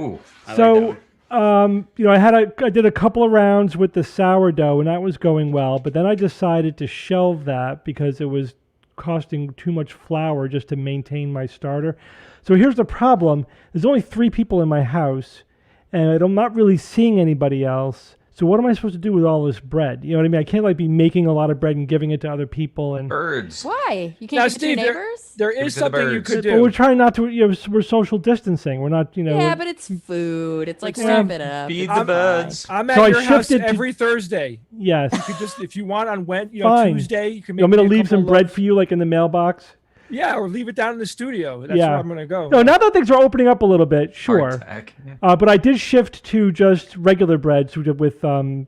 like So, that I did a couple of rounds with the sourdough, and that was going well. But then I decided to shelve that because it was costing too much flour just to maintain my starter. So here's the problem: there's only 3 people in my house, and I'm not really seeing anybody else. So what am I supposed to do with all this bread? You know what I mean? I can't like be making a lot of bread and giving it to other people. And Birds. Why? You Now, can't give it to Steve, your neighbors? there Give it is to the something you birds. could but we're do. trying not to. You know, we're social distancing. We're not. You know. Yeah, but it's food. It's like Yeah. wrap it up. Feed It's the fine. birds. I'm at So I your house shifted to- every Thursday. Yes. You could just, if you want, on Fine. Tuesday, you can make You want me to a leave some couple bread of- for you, like in the mailbox? Yeah, or leave it down in the studio. That's Yeah. where I'm gonna go. No, now that things are opening up a little bit, sure. Hardtack, yeah. But I did shift to just regular bread with you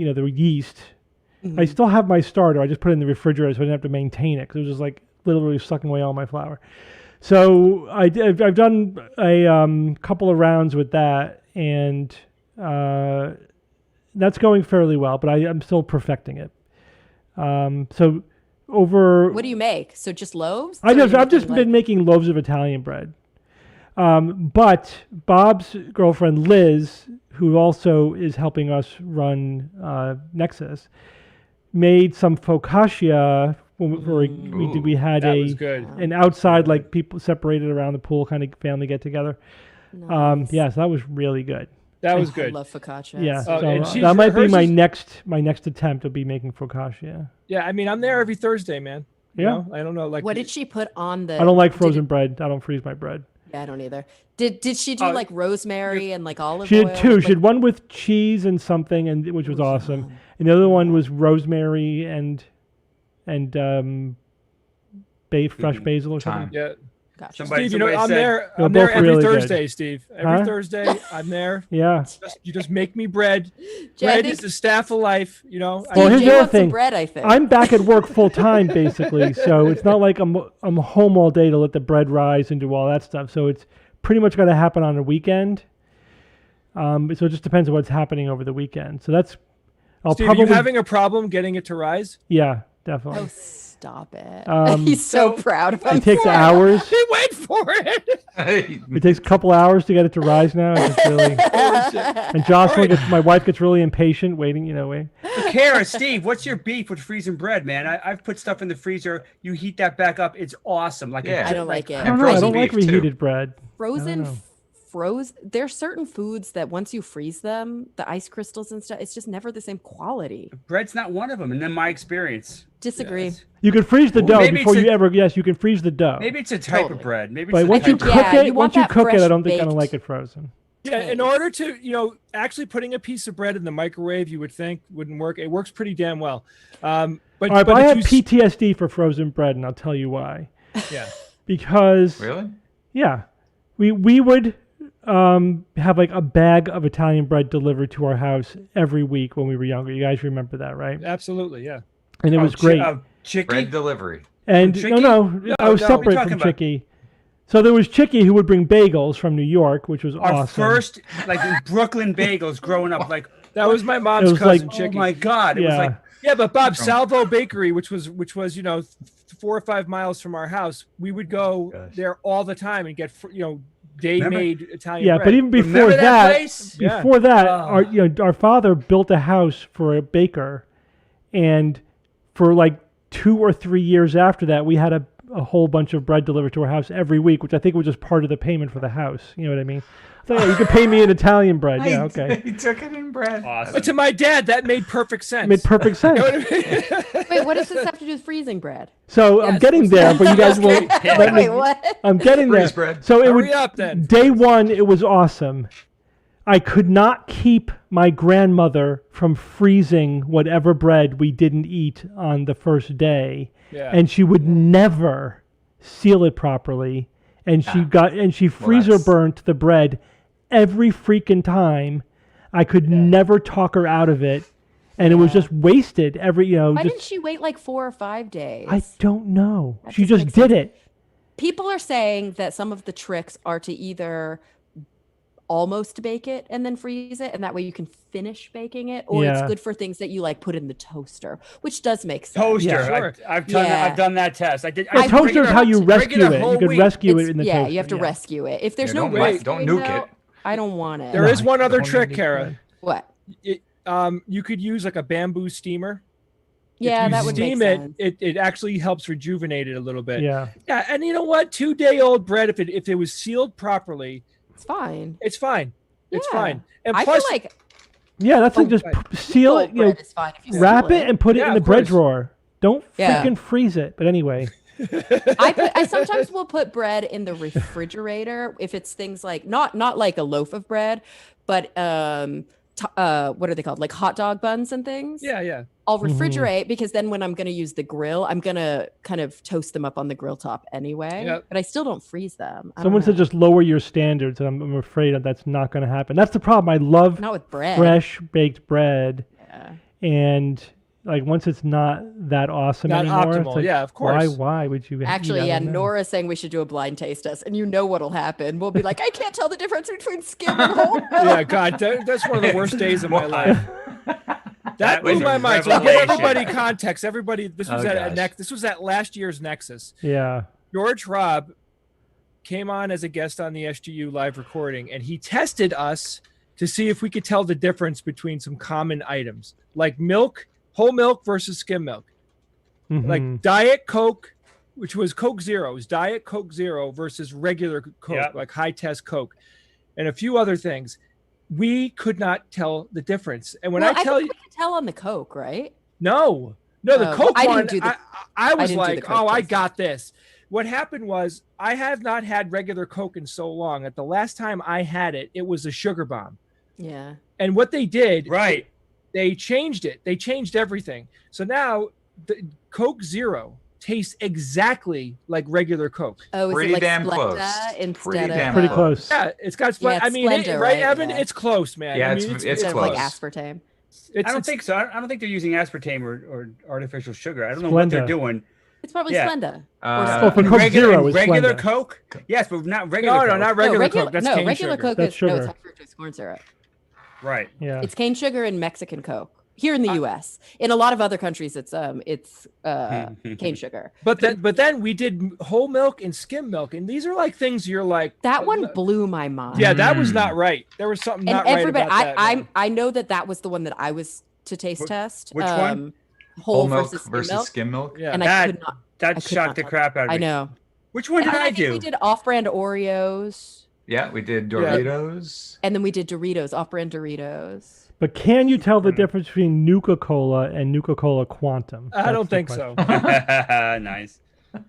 know, the yeast. I still have my starter. I just put it in the refrigerator so I didn't have to maintain it because it was just like literally sucking away all my flour. So I've done a couple of rounds with that, and that's going fairly well. But I'm still perfecting it. So over. What do you make? So just loaves? I've Or are you just making, been making loaves of Italian bread. But Bob's girlfriend Liz, who also is helping us run Nexus, made some focaccia. We had That was good. an outside, like people separated around the pool kind of family get together. Nice. Yeah, so that was really good. That was I good. love focaccia. Yeah, So and so she's- that might be hers my is- next attempt to be making focaccia. Yeah, I mean, I'm there every Thursday, man. You Yeah. know? I don't know, like what did she put on the? I don't like did frozen it- bread. I don't freeze my bread. Yeah, I don't either. Did she do like rosemary and like olive She oil? did two. Like, She did one with cheese and something, and which was awesome. And the other one was rosemary and fresh basil or something. Time. Yeah, Gotcha. Steve, you know, I'm said- there. They're I'm there both every really good. Thursday, Steve. Every Huh? Thursday, I'm there. Yeah. You just make me bread. Jay, I Bread think is the staff of life. You know. Well, Steve here's J the other wants some thing. bread, I think. I'm back at work full time basically, so it's not like I'm home all day to let the bread rise and do all that stuff. So it's pretty much got to happen on a weekend. So it just depends on what's happening over the weekend. So that's I'll Steve, probably are you having a problem getting it to rise? yeah, definitely. Oh, stop it. He's He's so proud of him. It takes hours. He went for it. It takes a couple hours to get it to rise now. It's really, and Jocelyn my wife gets really impatient waiting. Kara, Steve, what's your beef with freezing bread, man? I've put stuff in the freezer. You heat that back up. It's awesome. Like Yeah. I don't like it. I don't know. I frozen don't like beef, too. reheated bread. Frozen, know. there's certain foods that once you freeze them, the ice crystals and stuff, it's just never the same quality. bread's not one of them. And then my experience. Disagree. Yes. You can freeze the Ooh, dough maybe before it's you a- ever. Yes, you can freeze the dough. Maybe it's a type Totally. of bread. Maybe it's But a once type you of cook bread. Yeah, it, you want once you that cook it, I fresh don't think I don't baked. like it frozen. Yeah, in order to, actually putting a piece of bread in the microwave, you would think wouldn't work. It works pretty damn well. But All right, but I if have you PTSD for frozen bread, and I'll tell you why. yeah. Because Really? yeah, we would have like a bag of Italian bread delivered to our house every week when we were younger. You guys remember that, right? Absolutely, yeah. And it was great. Chicky? Bread delivery. And Chicky? no, I was no, separate talking from about- Chicky. So there was Chicky who would bring bagels from New York, which was Our awesome. first, like in Brooklyn bagels growing up. Like, That was my mom's It was cousin, like- oh Chicky. my God. It was Yeah. like, Yeah, but Bob, Salvo Bakery, which was 4 or 5 miles from our house, we would go Gosh. there all the time and get day-made Italian Yeah, bread. but even before remember that that, place? Yeah. before that, Oh. our father built a house for a baker, and for like 2 or 3 years after that, we had a whole bunch of bread delivered to our house every week, which I think was just part of the payment for the house. You know what I mean? So yeah, you could pay me in Italian bread. Yeah, okay. He took it in bread. But to my dad, that made perfect sense. It made perfect sense. Wait, what does this have to do with freezing bread? So I'm getting there, but you guys won't let me. Wait, what? I'm getting there. Freeze bread. So it Hurry would, up, then. day one, it was awesome. I could not keep my grandmother from freezing whatever bread we didn't eat on the first day, Yeah. and she would never seal it properly, and she freezer that's- burnt the bread every freaking time. I could never talk her out of it, and it was just wasted every Why just didn't she wait like 4 or 5 days? I don't know. That She doesn't just make did sense. it. People are saying that some of the tricks are to either almost bake it and then freeze it, and that way you can finish baking it, or it's Yeah. good for things that you like put in the toaster, which does make sense. toaster. Yeah. Sure. I've done that test. I did. The I toaster is how you rescue regular it. whole You could wheat. rescue it It's- in the yeah, toaster. you have to rescue it. If there's Yeah, no don't rescuing, nuke though, it. I don't want it. There is one other Don't trick, need Kara. bread. What? You could use like a bamboo steamer. Yeah, if you that would steam make it, sense. it actually helps rejuvenate it a little bit. Yeah. Yeah, and you know what? 2-day-old bread, if it was sealed properly, It's fine. it's fine. It's Yeah. fine. And I plus, feel like Yeah, that's like just seal it, bread is fine if you wrap seal it and put it Yeah, in the of bread course. drawer. Don't Yeah. freaking freeze it. But anyway, I sometimes will put bread in the refrigerator if it's things like not like a loaf of bread, but what are they called? Like hot dog buns and things. Yeah. I'll refrigerate because then when I'm going to use the grill, I'm going to kind of toast them up on the grill top anyway. Yep. But I still don't freeze them. I someone don't said know. just lower your standards, and I'm afraid that's not going to happen. That's the problem. I love Not with bread. fresh baked bread, Yeah. and like once it's not that awesome Not anymore, it's optimal. like, Yeah, of course. Why would you? Actually, I yeah, don't know. Nora's saying we should do a blind taste test, and you know what'll happen. We'll be like, I can't tell the difference between skim and whole milk. Yeah, God, that's one of the worst days of my life. That was blew a my mind. So to give revelation. everybody context, this was Oh, at gosh. This was at last year's Nexus. Yeah. George Robb came on as a guest on the SGU live recording, and he tested us to see if we could tell the difference between some common items like milk, whole milk versus skim milk. Like Mhm. Diet Coke, which was Coke Zero, was Diet Coke Zero versus regular Coke, Yep. like high test Coke, and a few other things. We could not tell the difference. And when Well, I tell think you, we can tell on the Coke, right? no, the Oh, Coke I didn't one, do the- I was didn't do the like, Coke oh, I taste. got this. What happened was I have not had regular Coke in so long. At the last time I had it, it was a sugar bomb. Yeah. And what they did, Right. they changed it. They changed everything. So now the Coke Zero tastes exactly like regular Coke. Oh, is Pretty it like damn Splenda close. instead Pretty of damn Pretty close. close. Yeah, it's got. Yeah, I it's mean, Splenda, right, right? Evan? Yeah. It's close, man. Yeah, I mean, it's Instead of like close. aspartame. I don't think so. I don't think they're using aspartame or artificial sugar. I don't know what they're Splenda. doing. It's probably Yeah. Splenda. Oh, for Coke regular, Zero is regular Splenda. Coke? Yes, but not regular No, Coke. not regular Coke. That's cane regular sugar. Coke That's is no, it's sugar. high fructose corn syrup. Right. Yeah. It's cane sugar and Mexican Coke. Here in the U.S. In a lot of other countries, it's cane sugar. But then we did whole milk and skim milk, and these are like things you're like. That one blew my mind. Yeah, that was not right. There was something and not everybody, right about that. man. I know that was the one that I was to taste test. which one? Whole milk versus skim milk. milk. Yeah. And I That- could not. That could shocked not the touch crap out of me. I know. Which one did And I think do? we did off-brand Oreos, Yeah, we did Doritos. and then we did Doritos, off-brand Doritos. But can you tell the difference between Nuka-Cola and Nuka-Cola Quantum? I That's don't the think question. so. Nice.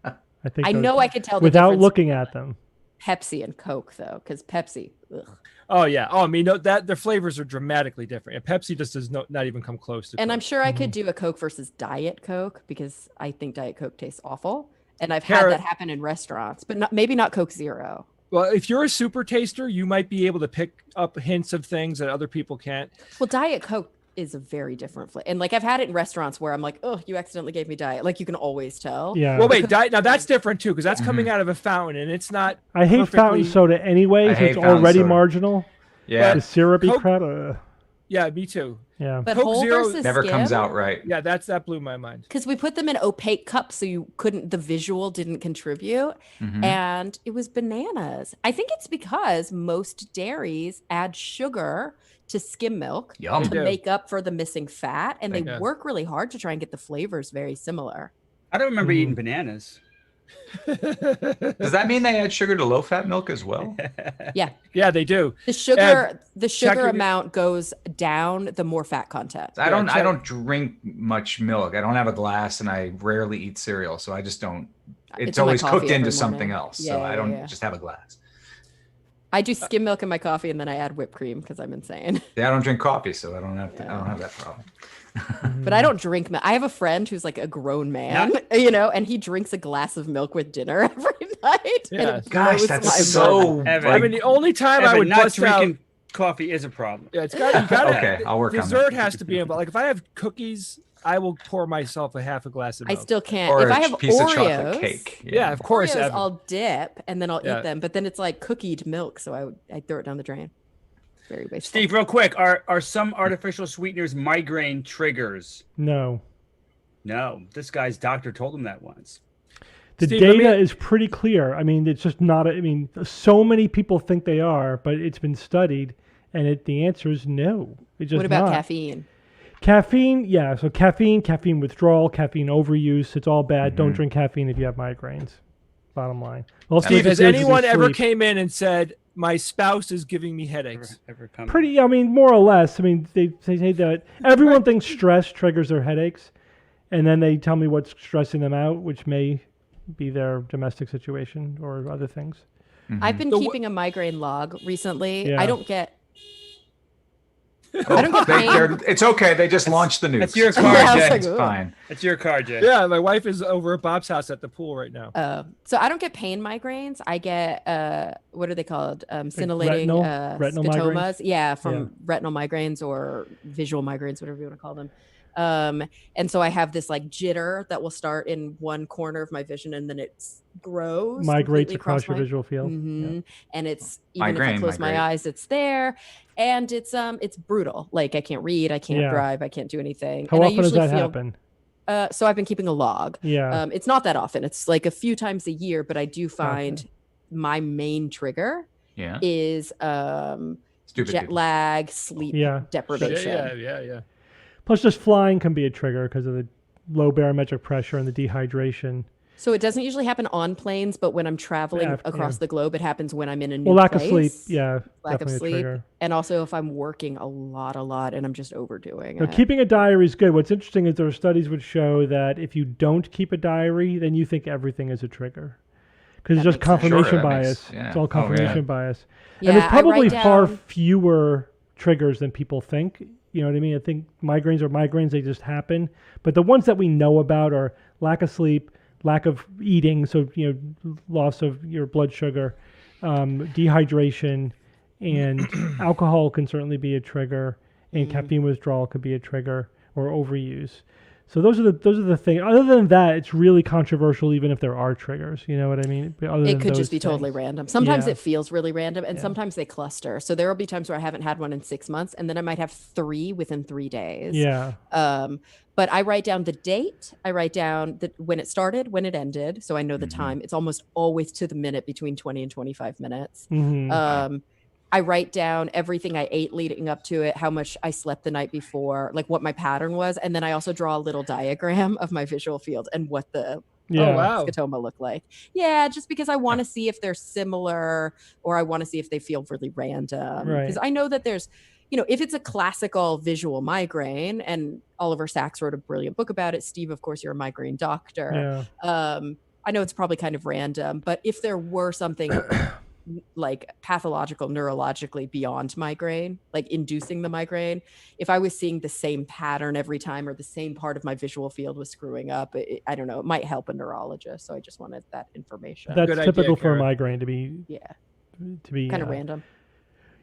I think I those- know I could tell the without difference looking at them. Pepsi and Coke though, because Pepsi. Ugh. Oh yeah. Oh, I mean, no, that their flavors are dramatically different. And Pepsi just does not even come close to. And I'm Coke. sure I Mm-hmm. could do a Coke versus Diet Coke because I think Diet Coke tastes awful, and I've Kara- had that happen in restaurants, but maybe not Coke Zero. Well, if you're a super taster, you might be able to pick up hints of things that other people can't. Well, Diet Coke is a very different flavor, and like I've had it in restaurants where I'm like, oh, you accidentally gave me Diet. Like you can always tell. Yeah. Well, wait, diet. Now that's different too, because that's coming out of a fountain, and it's not. I hate fountain perfectly- soda anyway, I so hate it's fountain already soda. marginal. Yeah, The syrupy Coke- crap. Yeah, me too. Yeah. But Coke whole Zero versus never skim, comes out right. Yeah, that blew my mind. because we put them in opaque cups, so you couldn't. The visual didn't contribute, Mhm. and it was bananas. I think it's because most dairies add sugar to skim milk Yum. to They do. make up for the missing fat, and they Yeah. work really hard to try and get the flavors very similar. I don't remember eating bananas. Does that mean they add sugar to low-fat milk as well? Yeah, Yeah, they do. the sugar check your- amount goes down the more fat content. I don't. I check- don't drink much milk. I don't have a glass, and I rarely eat cereal, so I just don't. It's in my always coffee cooked every into something morning. else, Yeah, so I yeah, don't yeah. just have a glass. I do skim milk in my coffee, and then I add whipped cream because I'm insane. Yeah, I don't drink coffee, so I don't have to. I don't have that problem. But I don't drink milk. I have a friend who's like a grown man, and he drinks a glass of milk with dinner every night. and Yeah. it Gosh, blows that's my so. mind. Evan, I mean, the only time I Evan, would not bust out. drinking coffee is a problem. Yeah, you gotta. Okay, I'll work on Dessert that. has to be involved. Like if I have cookies, I will pour myself a half a glass of I milk. still can't. Or if I a have piece of Oreos, chocolate cake. Yeah, of course. Oreos, Evan. I'll dip and then I'll Yeah. eat them. But then it's like cookied milk, so I throw it down the drain. Very wasteful. Steve, real quick, are some artificial sweeteners migraine triggers? No. No, this guy's doctor told him that once. The Steve, let me- data is pretty clear. I mean, it's just not. I mean, so many people think they are, but it's been studied, and the answer is no. It's just What about not. caffeine? Caffeine, yeah. So caffeine withdrawal, caffeine overuse, it's all bad. Mm-hmm. Don't drink caffeine if you have migraines. Bottom line. Well, Steve, has interferes with anyone your ever sleep. came in and said, my spouse is giving me headaches? Ever come? Pretty, I mean, more or less. I mean, they say that everyone thinks stress triggers their headaches, and then they tell me what's stressing them out, which may be their domestic situation or other things. I've been So keeping a migraine log recently. Yeah. I don't get Oh, pain. it's okay. They just launched the nukes. That's your car, Yeah, I was Jay. like, It's ooh. fine. That's your car, Jay. Yeah, my wife is over at Bob's house at the pool right now. So I don't get pain migraines. I get what are they called? Scintillating retinal migraines? scotomas. Yeah, from retinal migraines or visual migraines, whatever you want to call them. And so I have this like jitter that will start in one corner of my vision and then it grows. Migrates completely across your my- visual field. Mhm. And it's even if Migraine, I close my migraine. eyes, it's there. And it's brutal. Like I can't read, I can't Yeah. drive, I can't do anything. How and often I does usually that feel, happen? So I've been keeping a log. Yeah. It's not that often. It's like a few times a year, but I do find my main trigger Yeah. is Stupid jet people. lag, sleep Yeah. deprivation. Yeah. Plus, just flying can be a trigger because of the low barometric pressure and the dehydration. So it doesn't usually happen on planes, but when I'm traveling Yeah, across the globe, it happens when I'm in a new Well, lack place. of sleep, yeah, Lack of definitely a sleep. trigger. And also if I'm working a lot and I'm just overdoing Now, it. keeping a diary is good. What's interesting is there are studies which show that if you don't keep a diary, then you think everything is a trigger. Because it's That just makes sense. confirmation Sure, that bias. makes- yeah. It's all Oh, confirmation yeah. bias. Yeah, And there's I probably write far down- fewer triggers than people think. You know what I mean? I think migraines are migraines, they just happen. But the ones that we know about are lack of sleep, lack of eating, so loss of your blood sugar, dehydration, and alcohol can certainly be a trigger, and caffeine withdrawal could be a trigger, or overuse. So those are the things. Other than that, it's really controversial, even if there are triggers. You know what I mean? Other It than could those just be totally things. random. Sometimes Yeah. it feels really random and Yeah. sometimes they cluster. So there will be times where I haven't had one in 6 months and then I might have 3 within 3 days. Yeah. But I write down the date. I write down when it started, when it ended. So I know the time. It's almost always to the minute, between 20 and 25 minutes. Mhm. I write down everything I ate leading up to it, how much I slept the night before, like what my pattern was. And then I also draw a little diagram of my visual field and what the Yeah. Oh, wow. scotoma look like. Yeah, just because I want to see if they're similar or I want to see if they feel really random. Right. Because I know that there's, if it's a classical visual migraine, and Oliver Sacks wrote a brilliant book about it. Steve, of course, you're a migraine doctor. Yeah. I know it's probably kind of random, but if there were something like pathological neurologically beyond migraine, like inducing the migraine, if I was seeing the same pattern every time or the same part of my visual field was screwing up, I don't know, it might help a neurologist. So I just wanted that information. That's Good idea, typical for a Kara. migraine to be Kind of random.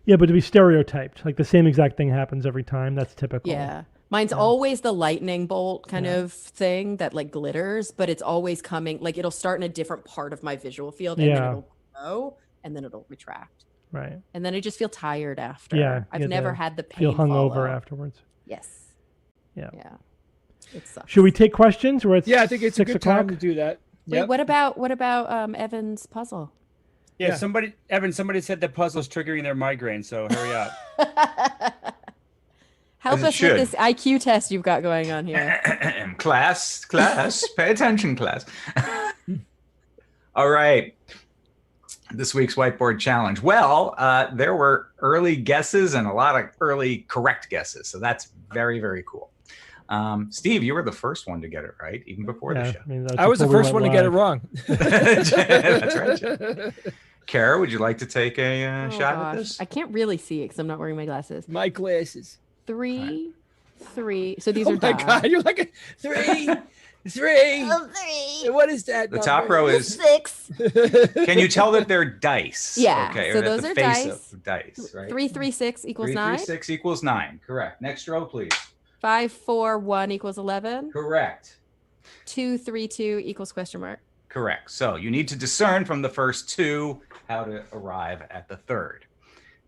Yeah, but to be stereotyped, like the same exact thing happens every time. That's typical. Yeah. Mine's always the lightning bolt kind of thing that like glitters, but it's always coming, like it'll start in a different part of my visual field and then Yeah. it'll grow and then it'll retract. Right. And then I just feel tired after. Yeah, I've you never have to had the pain. Feel hungover follow. afterwards. Yes. Yeah. Yeah. It sucks. Should we take questions? We're at Yeah, I think it's a 6 good o'clock. time to do that. Wait, Yep. what about Evan's puzzle? Yeah, Evan, somebody said the puzzle's triggering their migraine, so hurry up. Help As it us should. with this IQ test you've got going on here. Class, pay attention, class. All right. This week's whiteboard challenge. Well, there were early guesses and a lot of early correct guesses. So that's very, very cool. Steve, you were the first one to get it right, even before the show. that's I was the before we first one went to get it live. wrong. That's right. Jen. Kara, would you like to take a Oh, shot gosh. at this? I can't really see it because I'm not wearing my glasses. My glasses. 3, 3. So these Oh are my die. God, you're like a 3. 3. What is that? The top row is. 6. Can you tell that they're dice? Yeah, Okay. so or that those the are face dice. Of dice, right? 3, 3, 6 equals 9. 6 equals 9. Correct. Next row, please. 5, 4, 1 equals 11. Correct. 2, 3, 2 equals question mark. Correct. So you need to discern from the first 2 how to arrive at the third.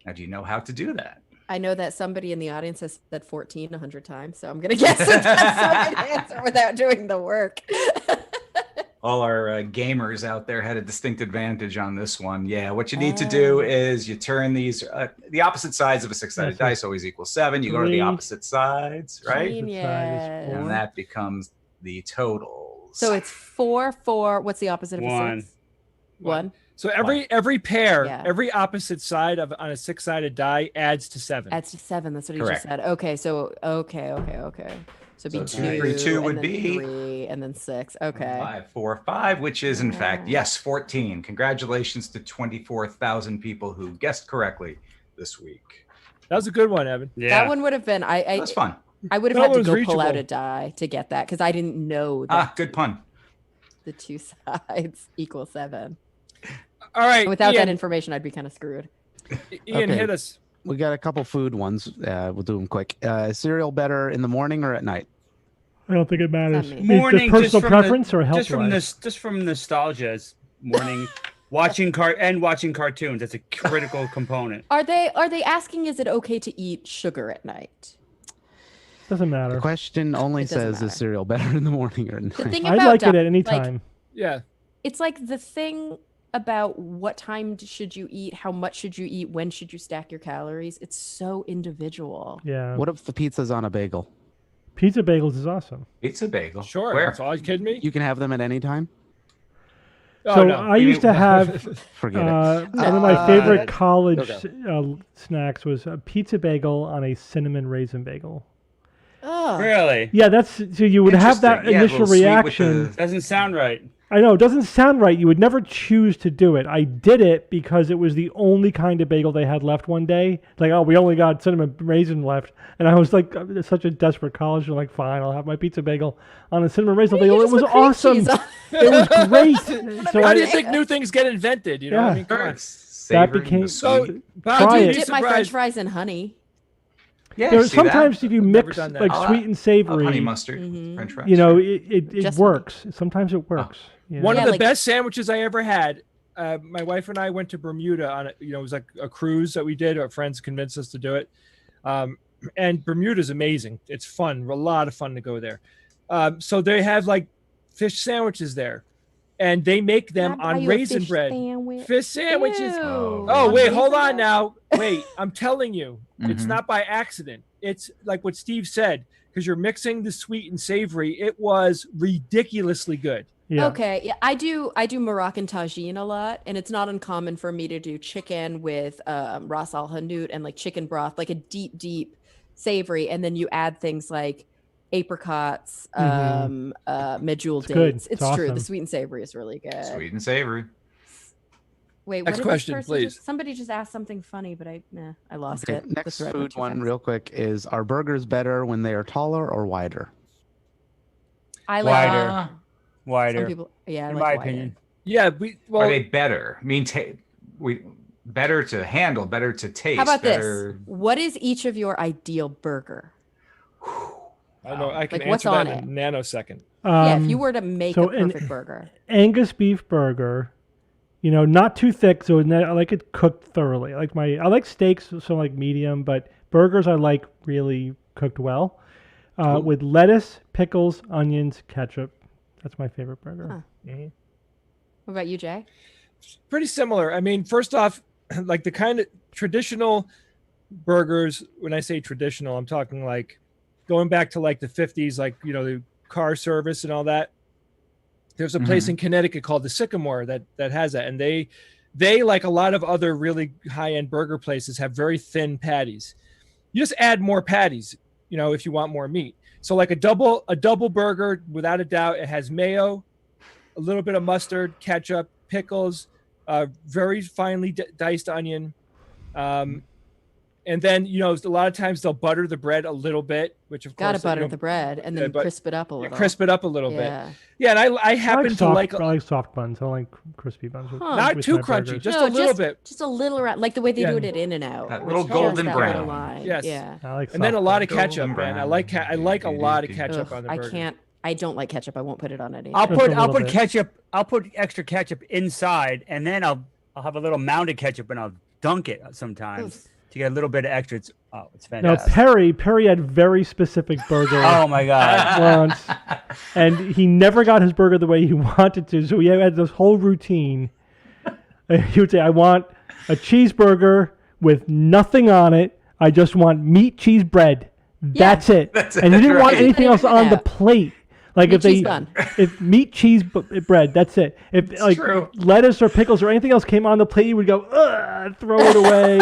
Now, do you know how to do that? I know that somebody in the audience has said 14 100 times, so I'm gonna guess that's a good answer without doing the work. All our gamers out there had a distinct advantage on this one. Yeah, what you need to do is you turn these, the opposite sides of a 6-sided dice always equals 7. You go to the 3. opposite sides, right? Genius. And that becomes the totals. So it's 4, 4. What's the opposite of a 1. 6? One. So every pair, Yeah. every opposite side on a 6-sided die adds to 7. Adds to 7. That's what he Correct. just said. Okay, so okay. So it'd be So 2, 3, 2 and would then be 3, and then 6. Okay. 5, 4, 5, which is in fact, Yeah. yes, 14. Congratulations to 24,000 people who guessed correctly this week. That was a good one, Evan. Yeah. That one would have been That's fun. I would have That had to was go pull out reachable. a die to get that because I didn't know that Good pun. the 2 sides equal 7. All right. And without that Ian, information, I'd be kind of screwed. Ian, Okay. hit us. We got a couple food ones. We'll do them quick. Cereal better in the morning or at night? I don't think it matters. me. Is it Morning, just personal from preference or health just from nostalgia, is morning watching cartoons. That's a critical component. Are they asking is it okay to eat sugar at night? Doesn't The matter. question only It doesn't says matter. is cereal better in the morning or at The night? thing I'd about like it at diet, any like, time. Yeah. it's like the thing about what time should you eat, how much should you eat, when should you stack your calories. It's so individual. Yeah. What if the pizza's on a bagel? Pizza bagels is awesome. Pizza bagel. Sure. Where? That's all. You kidding me? You can have them at any time? Oh, So no. I used to have Forget it. one of my favorite that- college okay. snacks was a pizza bagel on a cinnamon raisin bagel. Ugh. Really? Yeah, that's so you would have that Interesting. Yeah, a initial little sweet with reaction. the- Doesn't sound right. I know it doesn't sound right. You would never choose to do it. I did it because it was the only kind of bagel they had left one day. Like, oh, we only got cinnamon raisin left, and I was like, such a desperate college. I'm like, fine, I'll have my pizza bagel on a cinnamon raisin Why don't bagel. you It was just put cream awesome. cheese on- It was great. So How do I, you think new things get invented? You know what I Yeah. mean? Come on. that Savory, became the So, sweet. Bob, Try you'd it. be Dip my French surprised. fries in honey. Yeah, there's see that? sometimes if you never mix done that. like I'll- sweet and Oh, savory, honey mustard, Mhm. French fries. you know, sure. it Just works. Sometimes it works. you One know? of Yeah, the like- best sandwiches I ever had. My wife and I went to Bermuda on it was like a cruise that we did. Our friends convinced us to do it. And Bermuda's amazing. It's fun, a lot of fun to go there. So they have like fish sandwiches there, and they make them Can I buy on you a raisin fish bread. sandwich? Fish sandwiches. Ew. Oh, Oh, On wait, raisin hold on bread? now. Wait, I'm telling you, it's Mhm. not by accident. It's like what Steve said, because you're mixing the sweet and savory. It was ridiculously good. Yeah. Okay, yeah, I do Moroccan tagine a lot, and it's not uncommon for me to do chicken with ras al hanout and like chicken broth, like a deep savory, and then you add things like apricots, medjool Mm-hmm. It's good. dates. It's It's true. awesome. The sweet and savory is really good. Sweet and savory. Wait, Next what did question, this person please. somebody just asked something funny, but I lost Okay, it. The next thread went food too one, fast. real quick, is are burgers better when they are taller or wider? I like Wider. Uh, Some Wider, people, yeah, I in like my wider. opinion. Yeah, are they better? I mean, better to handle, better to taste. How about better... this? What is each of your ideal burger? I know I can Like, what's answer that on in a nanosecond. Yeah, if you were to make so a in- perfect burger. Angus beef burger, not too thick, so I like it cooked thoroughly. I like steaks, so like medium, but burgers I like really cooked well, with lettuce, pickles, onions, ketchup. That's my favorite burger. Huh. Mhm. What about you, Jay? Pretty similar. I mean, first off, like the kind of traditional burgers, when I say traditional, I'm talking like going back to like the 50s, like, the car service and all that. There's a place in Connecticut called the Sycamore that has that. And they, like a lot of other really high-end burger places, have very thin patties. You just add more patties, if you want more meat. So like a double burger, without a doubt, it has mayo, a little bit of mustard, ketchup, pickles, very finely diced onion. And then, a lot of times they'll butter the bread a little bit, which of Gotta course, butter the bread and then but- crisp it up a little. crisp it up a little Yeah. bit. Yeah, and I happen to like I like soft buns. I don't like crispy buns. Huh. not with too my crunchy, burgers. just No, a little bit. Just a little around, like the way they Yeah. do it at In-N-Out. That which little has golden that brown. little line. Yes. Yeah. I like And then a soft lot of buns. Golden ketchup, man. I brown. like a lot of ketchup Ugh, on the I burger. can't. I don't like ketchup. I won't put it on anything. I'll Just a put little bit. ketchup. I'll put extra ketchup inside, and then I'll have a little mounted ketchup, and I'll dunk it sometimes to get a little bit of extra. It's Now fantastic. Perry had very specific burger Oh my god! once, and he never got his burger the way he wanted to. So he had this whole routine. He would say, "I want a cheeseburger with nothing on it. I just want meat, cheese, bread. That's it." That's And he it, didn't want right. anything else on the Yeah. plate. Like if cheese they, bun. if meat, cheese, bread, that's it. If It's like true. lettuce or pickles or anything else came on the plate, you would go, ugh, throw it away,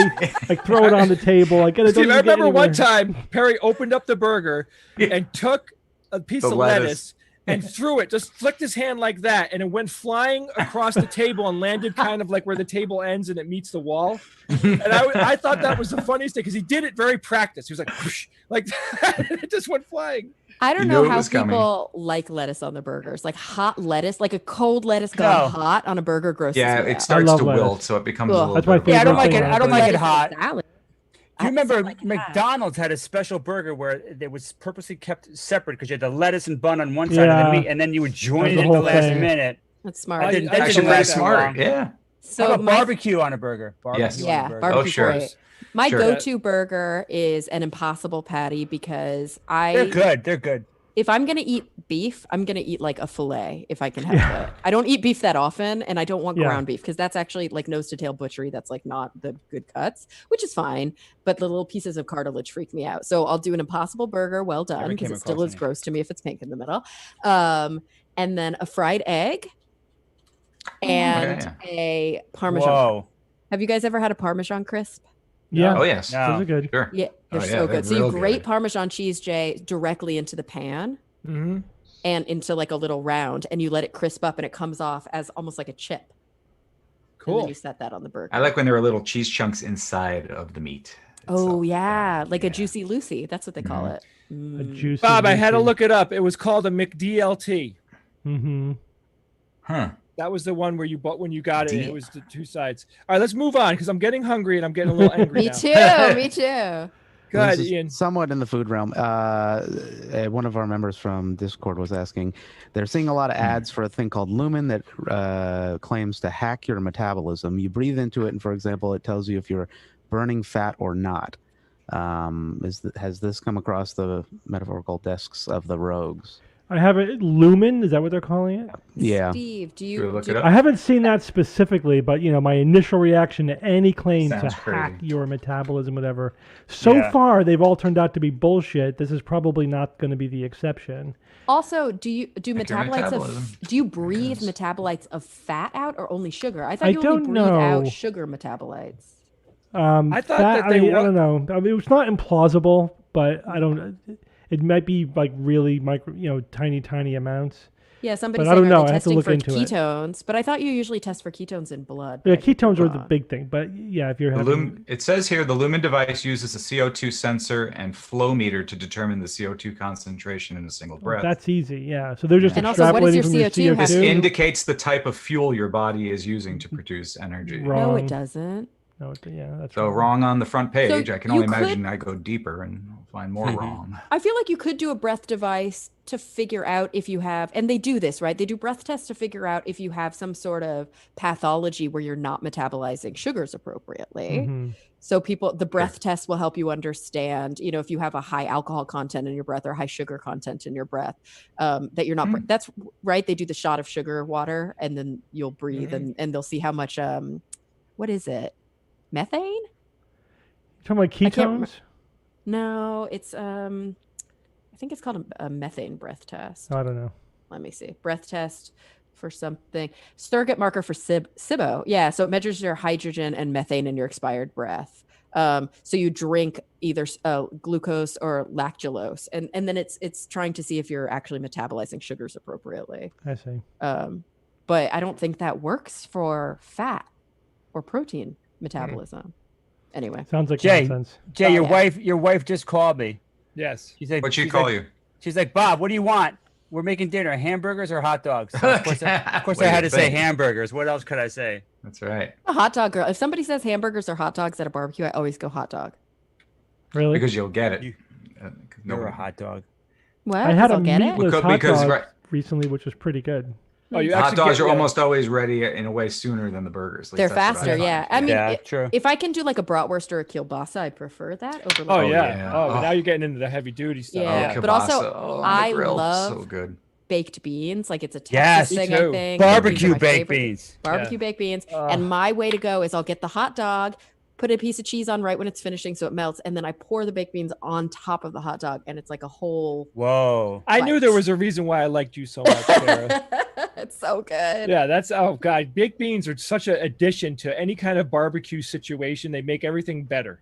like throw it on the table. Like, it Steve, doesn't I get remember one anywhere. time Perry opened up the burger and took a piece The of lettuce. lettuce and threw it, just flicked his hand like that, and it went flying across the table and landed kind of like where the table ends and it meets the wall. And I thought that was the funniest thing because he did it very practiced. He was like, whoosh, like that, and it just went flying. I don't You know knew it how was coming. people like lettuce on the burgers. Like hot lettuce, like a cold lettuce No. gone hot on a burger grosses Yeah, me it out. starts love to lettuce. wilt, so it becomes Ugh. a little That's my bit of a favorite Yeah, I don't like thing it. on I don't a like burger. it hot. Salad. Do you I remember like it hot. McDonald's had a special burger where it was purposely kept separate because you had the lettuce and bun on one side of Yeah. the meat, and then you would join That's it the at the whole last thing. minute. That's smart. I- That didn't Actually, last very that smart. long. Yeah. How So about my, barbecue on a burger? Yes. On a yeah, burger. barbecue's sure. great. My Sure. go-to burger is an Impossible Patty because They're good. They're good. if I'm gonna eat beef, I'm gonna eat like a fillet if I can have it. I don't eat beef that often, and I don't want Yeah. ground beef because that's actually like nose to tail butchery. That's like not the good cuts, which is fine. But the little pieces of cartilage freak me out. So I'll do an Impossible burger, well done, Never because came it still across is any. gross to me if it's pink in the middle. And then a fried egg and yeah. a Parmesan. Whoa. Have you guys ever had a Parmesan crisp? Yeah, Oh yes. No. those are good. Sure. Yeah, they're Oh, yeah, so they're good. So you real grate good. Parmesan cheese, Jay, directly into the pan Mm-hmm. and into like a little round, and you let it crisp up, and it comes off as almost like a chip. And then Cool. you set that on the burger. I like when there are little cheese chunks inside of the meat. Oh itself. yeah, like a Yeah. Juicy Lucy. That's what they call it. A Mm. juicy. Bob, I had to look it up. It was called a McDLT. Mm-hmm. Huh. That was the one where you bought when you got it. D- It was the two sides. All right, let's move on because I'm getting hungry and I'm getting a little angry Me now. too. Me too. Go ahead, This is Ian. somewhat in the food realm. One of our members from Discord was asking, they're seeing a lot of ads for a thing called Lumen that claims to hack your metabolism. You breathe into it, and for example, it tells you if you're burning fat or not. Has this come across the metaphorical desks of the rogues? I have it. Lumen, is that what they're calling it? Yeah. Steve, do Should we you look do, it up? I haven't seen that specifically, but my initial reaction to any claim to Sounds hack crazy. your metabolism, whatever. So Yeah. far, they've all turned out to be bullshit. This is probably not going to be the exception. also do you do Like your metabolites metabolism. of do you breathe Yes. metabolites of fat out or only sugar? I thought I you only don't breathe out know. sugar metabolites. I thought that they I don't know. I mean, it's not implausible, but I don't. It might be like really micro, tiny amounts. Yeah, somebody But I said don't are know. they I have to testing look for into it. ketones? But I thought you usually test for ketones in blood. Yeah, but I could be ketones are the wrong. big thing, but yeah, if you're The having, it says here the Lumen device uses a CO2 sensor and flow meter to determine the CO2 concentration in a single breath. that's easy. Yeah, so they're just And also, what is extrapolating your from your CO2? CO2. This indicates the type of fuel your body is using to produce energy. Wrong. No, it doesn't. No, yeah, that's So wrong on the front page. I can you only imagine could- I go deeper and I'll find more wrong. I feel like you could do a breath device to figure out if you have, and they do this, right? They do breath tests to figure out if you have some sort of pathology where you're not metabolizing sugars appropriately. Mhm. So the breath test will help you understand, if you have a high alcohol content in your breath or high sugar content in your breath, that you're not, that's right. They do the shot of sugar water and then you'll breathe and they'll see how much, what is it? Methane? You talking about can't remember. ketones? No, it's, I think it's called a methane breath test. I don't know. Let me see. Breath test for something. Surrogate marker for SIBO. Yeah, so it measures your hydrogen and methane in your expired breath. So you drink either glucose or lactulose, and then it's trying to see if you're actually metabolizing sugars appropriately. I see. But I don't think that works for fat or protein metabolism. Anyway, Sounds like Jay. nonsense. Jay, your Yeah. wife just called me. Yes. She said, What'd she she's call like- you? She's like, Bob, what do you want? We're making dinner, hamburgers or hot dogs? So of course, I What had do to you say think? hamburgers. What else could I say? That's right. a hot dog girl. If somebody says hamburgers or hot dogs at a barbecue, I always go hot dog. Really? Because you'll get it. You- 'Cause You're nobody- a hot dog. What? I had a I'll get it. meatless Because- hot because, dog right- recently, which was pretty good. Oh, you Hot actually dogs get are the- almost always ready in a way sooner than the burgers. At least They're that's what I faster, find. yeah. I mean, Yeah, true. if I can do like a bratwurst or a kielbasa, I prefer that over like Oh, Oh, yeah. yeah. Oh, but Oh. now you're getting into the heavy duty stuff. Yeah, Oh, but also, kielbasa. Oh, on the I grill. love so good. baked beans. Like it's a Texas Yes, me thing, too. I think. Baked beans are Barbecue my baked favorite. beans. Barbecue baked beans. And my way to go is I'll get the hot dog, put a piece of cheese on right when it's finishing so it melts, and then I pour the baked beans on top of the hot dog, and it's like a whole. Whoa! I knew there was a reason why I liked you so much, Sarah. It's so good. Yeah, that's oh god, baked beans are such an addition to any kind of barbecue situation. They make everything better.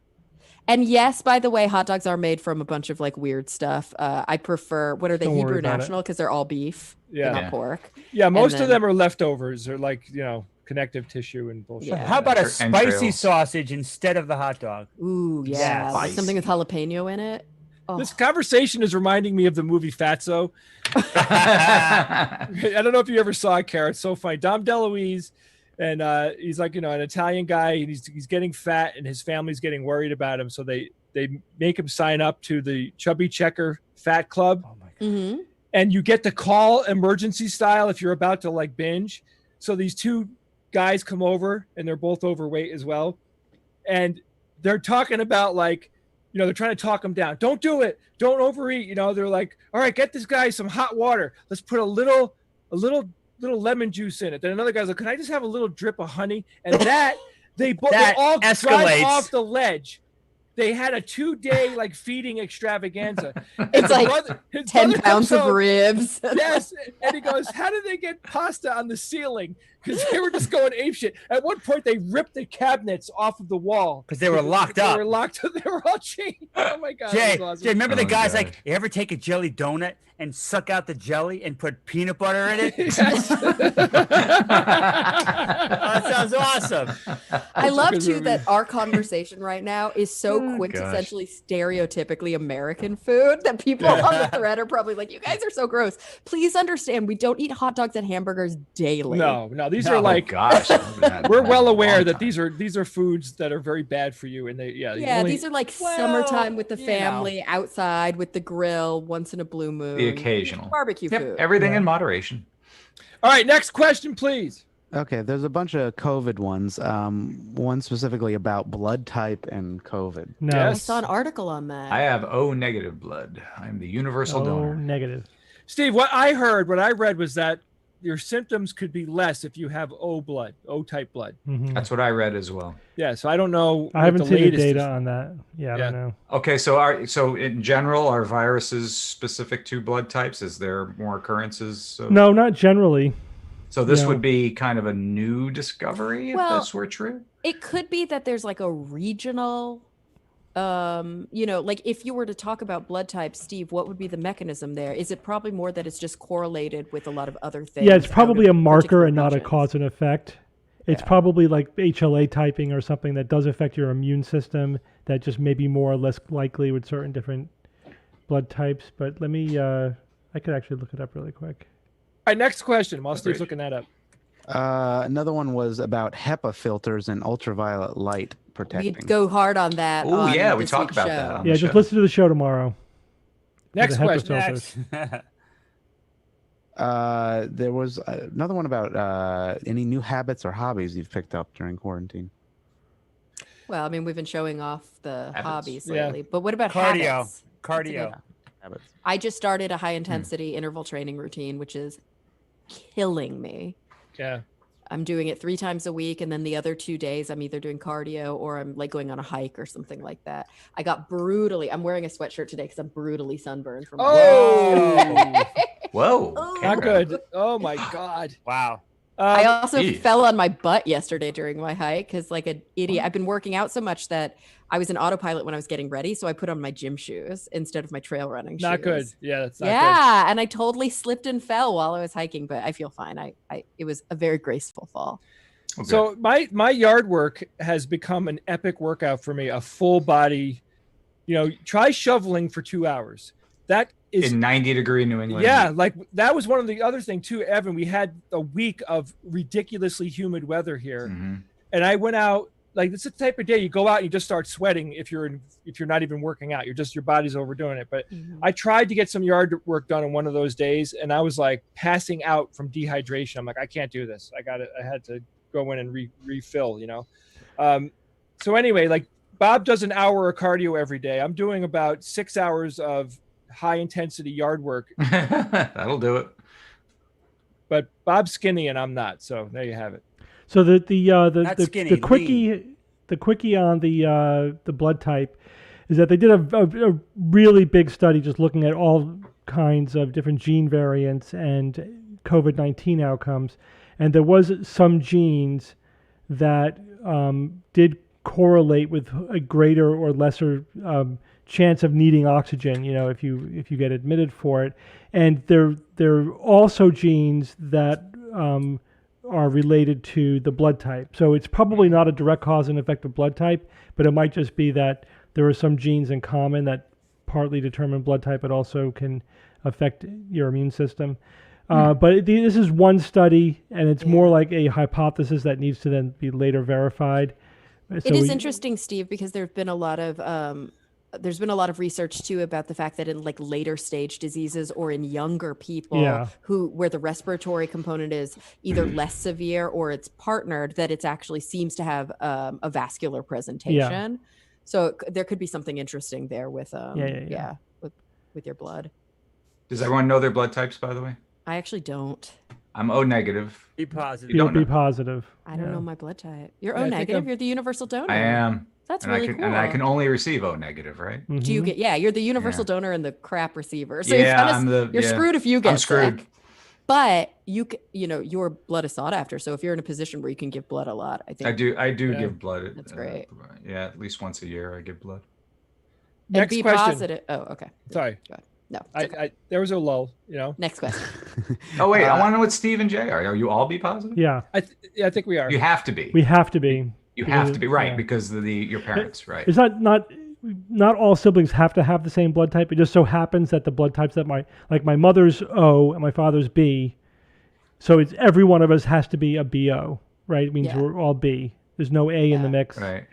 And yes, by the way, hot dogs are made from a bunch of like weird stuff. I prefer what are they, Don't worry Hebrew about it. National, because they're all beef, Yeah. they're not pork. Yeah, most then- of them are leftovers. They're like, you know, connective tissue and bullshit. Yeah. How about a And spicy trails. sausage insteed of the hot dog? Ooh, yeah, Yeah. like something with jalapeno in it. Oh. This conversation is reminding me of the movie Fatso. I don't know if you ever saw it, Kara. It's so funny. Dom DeLuise, and he's like, you know, an Italian guy, and he's getting fat, and his family's getting worried about him, so they make him sign up to the Chubby Checker Fat Club. Oh my god! Mm-hmm. And you get the call emergency style if you're about to like binge. So these two guys come over, and they're both overweight as well, and they're talking about like, you know, they're trying to talk him down. Don't do it. Don't overeat. You know, they're like, all right, get this guy some hot water. Let's put a little lemon juice in it. Then another guy's like, can I just have a little drip of honey? And that they That all drive escalates. off the ledge. They had a 2-day like feeding extravaganza. It's like his 10 brother pounds comes of home. ribs. Yes, and he goes, how did they get pasta on the ceiling? Because they were just going apeshit. At one point, they ripped the cabinets off of the wall Because they were locked They up. were locked. They were all chained. Oh my god! Jay, that was awesome. Jay, remember the Oh, guys gosh. like, you ever take a jelly donut and suck out the jelly and put peanut butter in it? Yes. That sounds awesome. I love good too movie. that our conversation right now is so Oh, quintessentially stereotypically American food that people on the thread are probably like, you guys are so gross. Please understand, we don't eat hot dogs and hamburgers daily. No, these No. are like gosh, we're well aware that these are foods that are very bad for you, and they Yeah, these are like Well, summertime with the you family, outside with the grill, once in a blue moon. The occasional. Barbecue Yep, food. everything Yeah. in moderation. All right, next question, please. Okay, there's a bunch of COVID ones. One specifically about blood type and COVID. No. I Yes. saw an article on that. I have O negative blood. I'm the universal Oh, donor. negative. Steve, what I read was that your symptoms could be less if you have O type blood. Mhm. That's what I read as well. Yeah, so I don't know. I what haven't seen the latest data is. on that. Yeah, I Yeah. don't know. Okay, so in general, are viruses specific to blood types? Is there more occurrences? No, not generally. So this No. would be kind of a new discovery if Well, this were true. It could be that there's like a regional, like if you were to talk about blood types, Steve, what would be the mechanism there? Is it probably more that it's just correlated with a lot of other things? Yeah, it's out probably of a marker particular and not a regions? cause and effect. It's Yeah. probably like HLA typing or something that does affect your immune system that just may be more or less likely with certain different blood types. But let me, I could actually look it up really quick. All right, next question. While Steve's Great. looking that up. Another one was about HEPA filters and ultraviolet light We protecting. go hard on that. Oh, on yeah, we this talk week's about show. that on Yeah, the just show. listen to the show tomorrow. Next HEPA question. filters. There was another one about any new habits or hobbies you've picked up during quarantine. Well, I mean, we've been showing off the Habits. hobbies Yeah. lately, but what about Cardio. habits? Cardio. Habits. I just started a high intensity interval training routine, which is killing me. Yeah. I'm doing it 3 times a week, and then the other 2 days I'm either doing cardio or I'm like going on a hike or something like that. I'm wearing a sweatshirt today because I'm brutally sunburned from my Oh, Whoa. Oh. not Kara. good. Oh my God. Wow. I also Eesh. fell on my butt yesterday during my hike because, like an idiot, I've been working out so much that I was in autopilot when I was getting ready, so I put on my gym shoes instead of my trail running Not shoes. good. Yeah, that's not good. Yeah, and I totally slipped and fell while I was hiking, but I feel fine. It was a very graceful fall. Okay. So my yard work has become an epic workout for me, a full body, try shoveling for 2 hours. That is in 90-degree New England. yeah, heat. like that was one of the other thing too, Evan. We had a week of ridiculously humid weather here. Mhm. And I went out, like it's the type of day you go out and you just start sweating if you're not even working out. Your body's overdoing it. But I tried to get some yard work done on one of those days, and I was like passing out from dehydration. I'm like, I can't do this. I had to go in and refill, So anyway, like Bob does an hour of cardio every day. I'm doing about 6 hours of high intensity yard work, That'll do it. but Bob's skinny and I'm not. So there you have it. So the Not skinny, quickie the quickie on the blood type is that they did a really big study just looking at all kinds of different gene variants and COVID-19 outcomes, and there was some genes that did correlate with a greater or lesser chance of needing oxygen, if you get admitted for it. And there are also genes that are related to the blood type. So it's probably not a direct cause and effect of blood type, but it might just be that there are some genes in common that partly determine blood type, but also can affect your immune system. But this is one study, and it's more like a hypothesis that needs to then be later verified. It is interesting, Steve, because there's been a lot of research too about the fact that in like later stage diseases or in younger people where the respiratory component is either less severe or it's partnered, that it actually seems to have a vascular presentation. Yeah. So there could be something interesting there with with your blood. Does everyone know their blood types, by the way? I actually don't. I'm O negative. Be positive. You'll be positive. I don't know my blood type. You're O negative. You're the universal donor. I am. That's really cool. And I can only receive O negative, right? Mm-hmm. Do you get? Yeah, you're the universal donor and the crap receiver. So you're screwed if you get sick. But your blood is sought after. So if you're in a position where you can give blood a lot, I think I do give blood. That's great. Yeah, at least once a year I give blood. Next question. Positive. Oh, okay. Sorry. Go ahead. No. I there was a lull, Next question. Oh wait, I want to know what Steve and Jay are. Are you all B positive? Yeah. I think we are. You have to be. We have to be. You have to be, right, because of your parents, right? It's not all siblings have to have the same blood type. It just so happens that the blood types that my mother's O and my father's B, so it's every one of us has to be a BO, right? It means we're all B. There's no A in the mix. Right.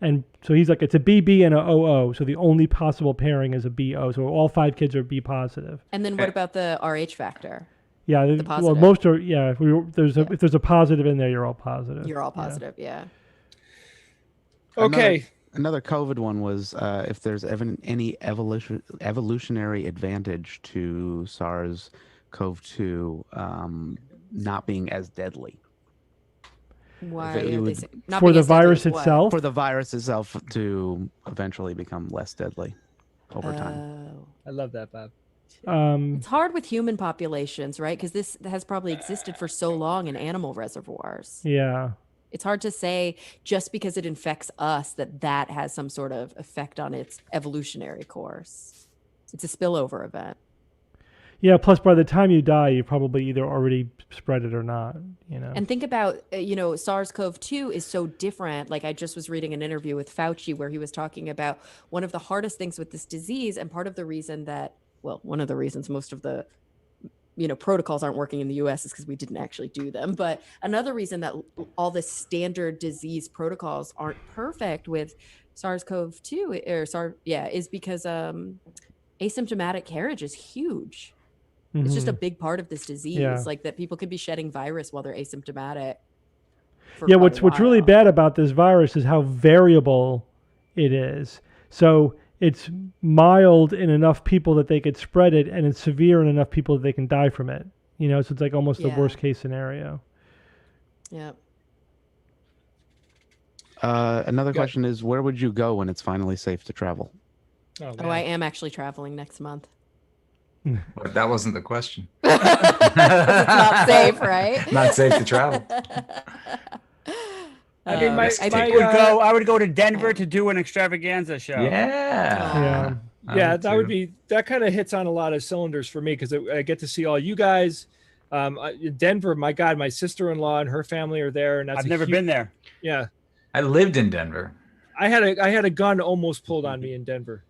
And so he's like, it's a BB and a OO. So the only possible pairing is a BO. So all 5 kids are B positive. And then what about the RH factor? Yeah. The positive. Well, most are, yeah. If there's a positive in there, you're all positive. You're all positive, yeah. Okay. Another COVID one was if there's any evolutionary advantage to SARS-CoV-2 not being as deadly. Why are they saying not for the deadly virus as what? itself? For the virus itself to eventually become less deadly over time. I love that, Bob. It's hard with human populations, right? Because this has probably existed for so long in animal reservoirs. Yeah. It's hard to say just because it infects us that has some sort of effect on its evolutionary course. It's a spillover event. Yeah, plus by the time you die, you probably either already spread it or not, And think about, SARS-CoV-2 is so different. Like I just was reading an interview with Fauci where he was talking about one of the hardest things with this disease, and part of the reason one of the reasons most of the protocols aren't working in the US is because we didn't actually do them. But another reason that all the standard disease protocols aren't perfect with SARS-CoV-2 is because asymptomatic carriage is huge. Mm-hmm. It's just a big part of this disease, like that people could be shedding virus while they're asymptomatic. What's really bad about this virus is how variable it is. So it's mild in enough people that they could spread it, and it's severe in enough people that they can die from it. So it's like almost the worst case scenario. Yeah. Another question is, where would you go when it's finally safe to travel? Oh, I am actually traveling next month. But that wasn't the question. It's not safe, right? Not safe to travel. I mean, I would go to Denver to do an extravaganza show. Yeah. That kind of hits on a lot of cylinders for me because I get to see all you guys. Denver, my God, my sister-in-law and her family are there, and I've never been there. Yeah, I lived in Denver. I had a gun almost pulled on me in Denver.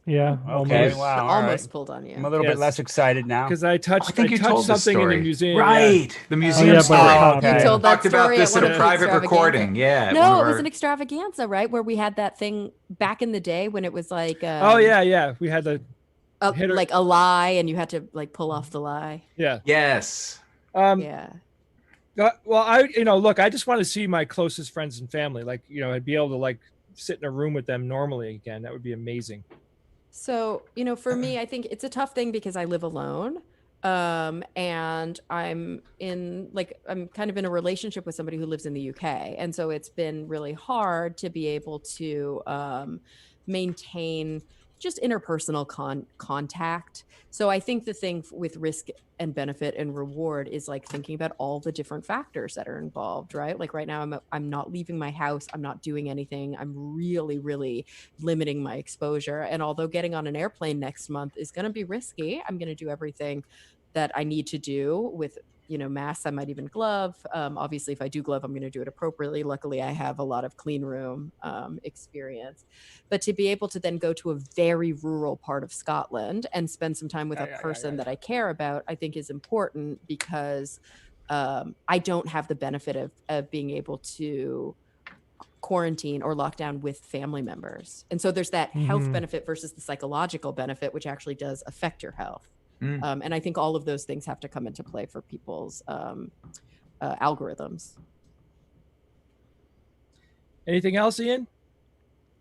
Yeah. Okay. Wow. Almost pulled on you. I'm a little bit less excited now because I touched something in the museum. Right. Yeah. The museum story. You told that talked about story this in a private recording. Yeah. No, it was an extravaganza, right? Where we had that thing back in the day when it was like. We had the. Like a lie, and you had to like pull off the lie. Yeah. Yes. Yeah. Well, I just want to see my closest friends and family. Like, I'd be able to like sit in a room with them normally again. That would be amazing. So, for me, I think it's a tough thing because I live alone. And I'm kind of in a relationship with somebody who lives in the UK. And so it's been really hard to be able to maintain just interpersonal contact. So I think the thing with risk and benefit and reward is like thinking about all the different factors that are involved, right? Like right now I'm not leaving my house. I'm not doing anything. I'm really, really limiting my exposure. And although getting on an airplane next month is going to be risky, I'm going to do everything that I need to do with, masks. I might even glove. Obviously, if I do glove, I'm going to do it appropriately. Luckily, I have a lot of clean room experience. But to be able to then go to a very rural part of Scotland and spend some time with a person that I care about, I think is important because I don't have the benefit of being able to quarantine or lock down with family members. And so there's that health benefit versus the psychological benefit, which actually does affect your health. And I think all of those things have to come into play for people's algorithms. Anything else, Ian?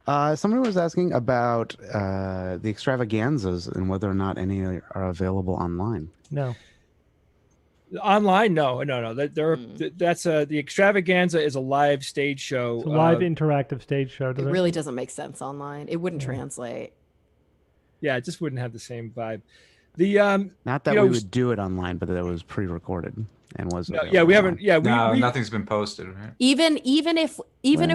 Somebody was asking about the extravaganzas and whether or not any are available online. No. Online? No. That's the extravaganza is a live stage show. It's a live interactive stage show. It really doesn't make sense online. It wouldn't translate. Yeah, it just wouldn't have the same vibe. Not that we would do it online, but that it was pre-recorded and was. Yeah, we haven't. Yeah, nothing's been posted. Right? Even if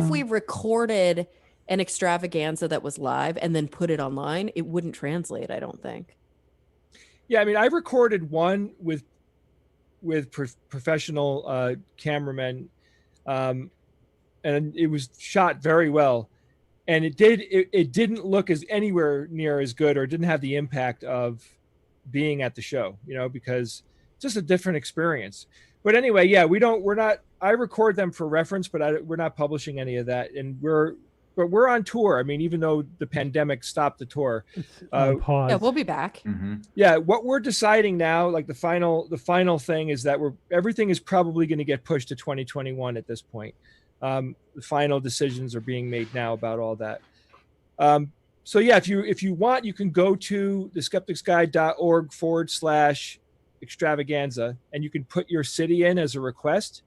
we recorded an extravaganza that was live and then put it online, it wouldn't translate. I don't think. Yeah, I mean, I recorded one with professional cameramen, and it was shot very well, and it didn't look as anywhere near as good, or didn't have the impact of being at the show, because it's just a different experience. But anyway, yeah, I record them for reference, but we're not publishing any of that. And we're on tour. I mean, even though the pandemic stopped the tour, pause. Yeah, we'll be back. Yeah. What we're deciding now, like the final thing is that everything is probably going to get pushed to 2021 at this point. The final decisions are being made now about all that. So yeah, if you want, you can go to theskepticsguide.org/extravaganza, and you can put your city in as a request.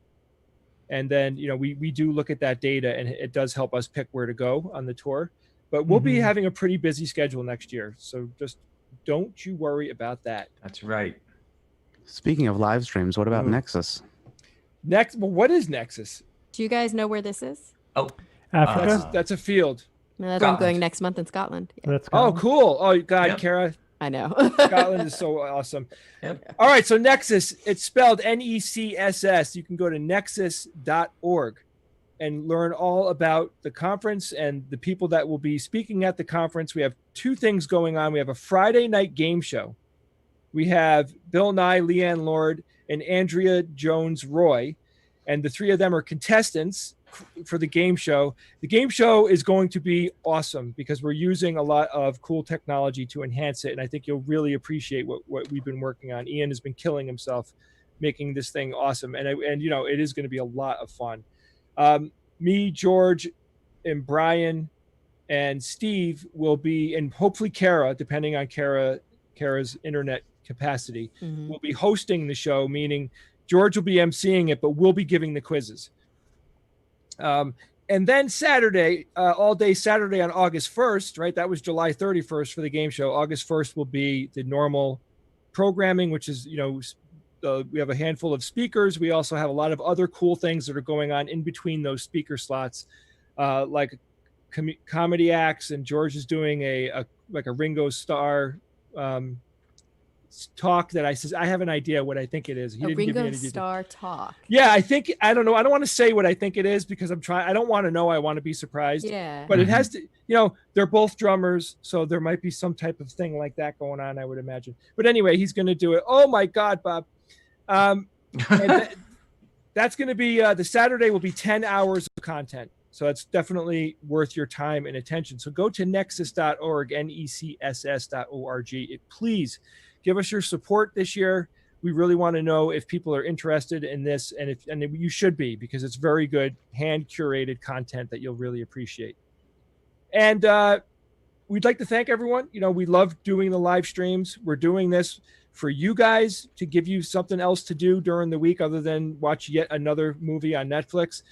And then, we do look at that data, and it does help us pick where to go on the tour. But we'll be having a pretty busy schedule next year. So just don't you worry about that. That's right. Speaking of live streams, what about Nexus? Well, what is Nexus? Do you guys know where this is? Oh, Africa. That's a field. No, that's where I'm going next month in Scotland. Yeah. That's Oh, cool. Oh, God, Yep. Kara. I know. Scotland is so awesome. Yep. All right, so Nexus, it's spelled Nexss. You can go to nexus.org and learn all about the conference and the people that will be speaking at the conference. We have two things going on. We have a Friday night game show. We have Bill Nye, Leanne Lord, and Andrea Jones-Roy, and the three of them are contestants for the game show. The game show is going to be awesome because we're using a lot of cool technology to enhance it, and I think you'll really appreciate what we've been working on. Ian has been killing himself making this thing awesome, and it is going to be a lot of fun. Me, George, and Brian, and Steve will be, and hopefully Kara, depending on Kara's internet capacity, will be hosting the show, meaning George will be emceeing it, but we'll be giving the quizzes. And then Saturday, all day Saturday on August 1st, right? That was July 31st for the game show. August 1st will be the normal programming, which is, we have a handful of speakers. We also have a lot of other cool things that are going on in between those speaker slots, like comedy acts. And George is doing a Ringo Starr talk that I have an idea what I think it is. He didn't give me Ringo any detail. Starr talk. Yeah, I don't know. I don't want to say what I think it is because I don't want to know. I want to be surprised. Yeah. But it has to, they're both drummers, so there might be some type of thing like that going on, I would imagine. But anyway, he's going to do it. Oh my God, Bob. That's going to be, the Saturday will be 10 hours of content. So it's definitely worth your time and attention. So go to nexus.org, nexss.org. Please give us your support this year. We really want to know if people are interested in this, and you should be, because it's very good, hand curated content that you'll really appreciate. And we'd like to thank everyone. We love doing the live streams. We're doing this for you guys to give you something else to do during the week other than watch yet another movie on Netflix.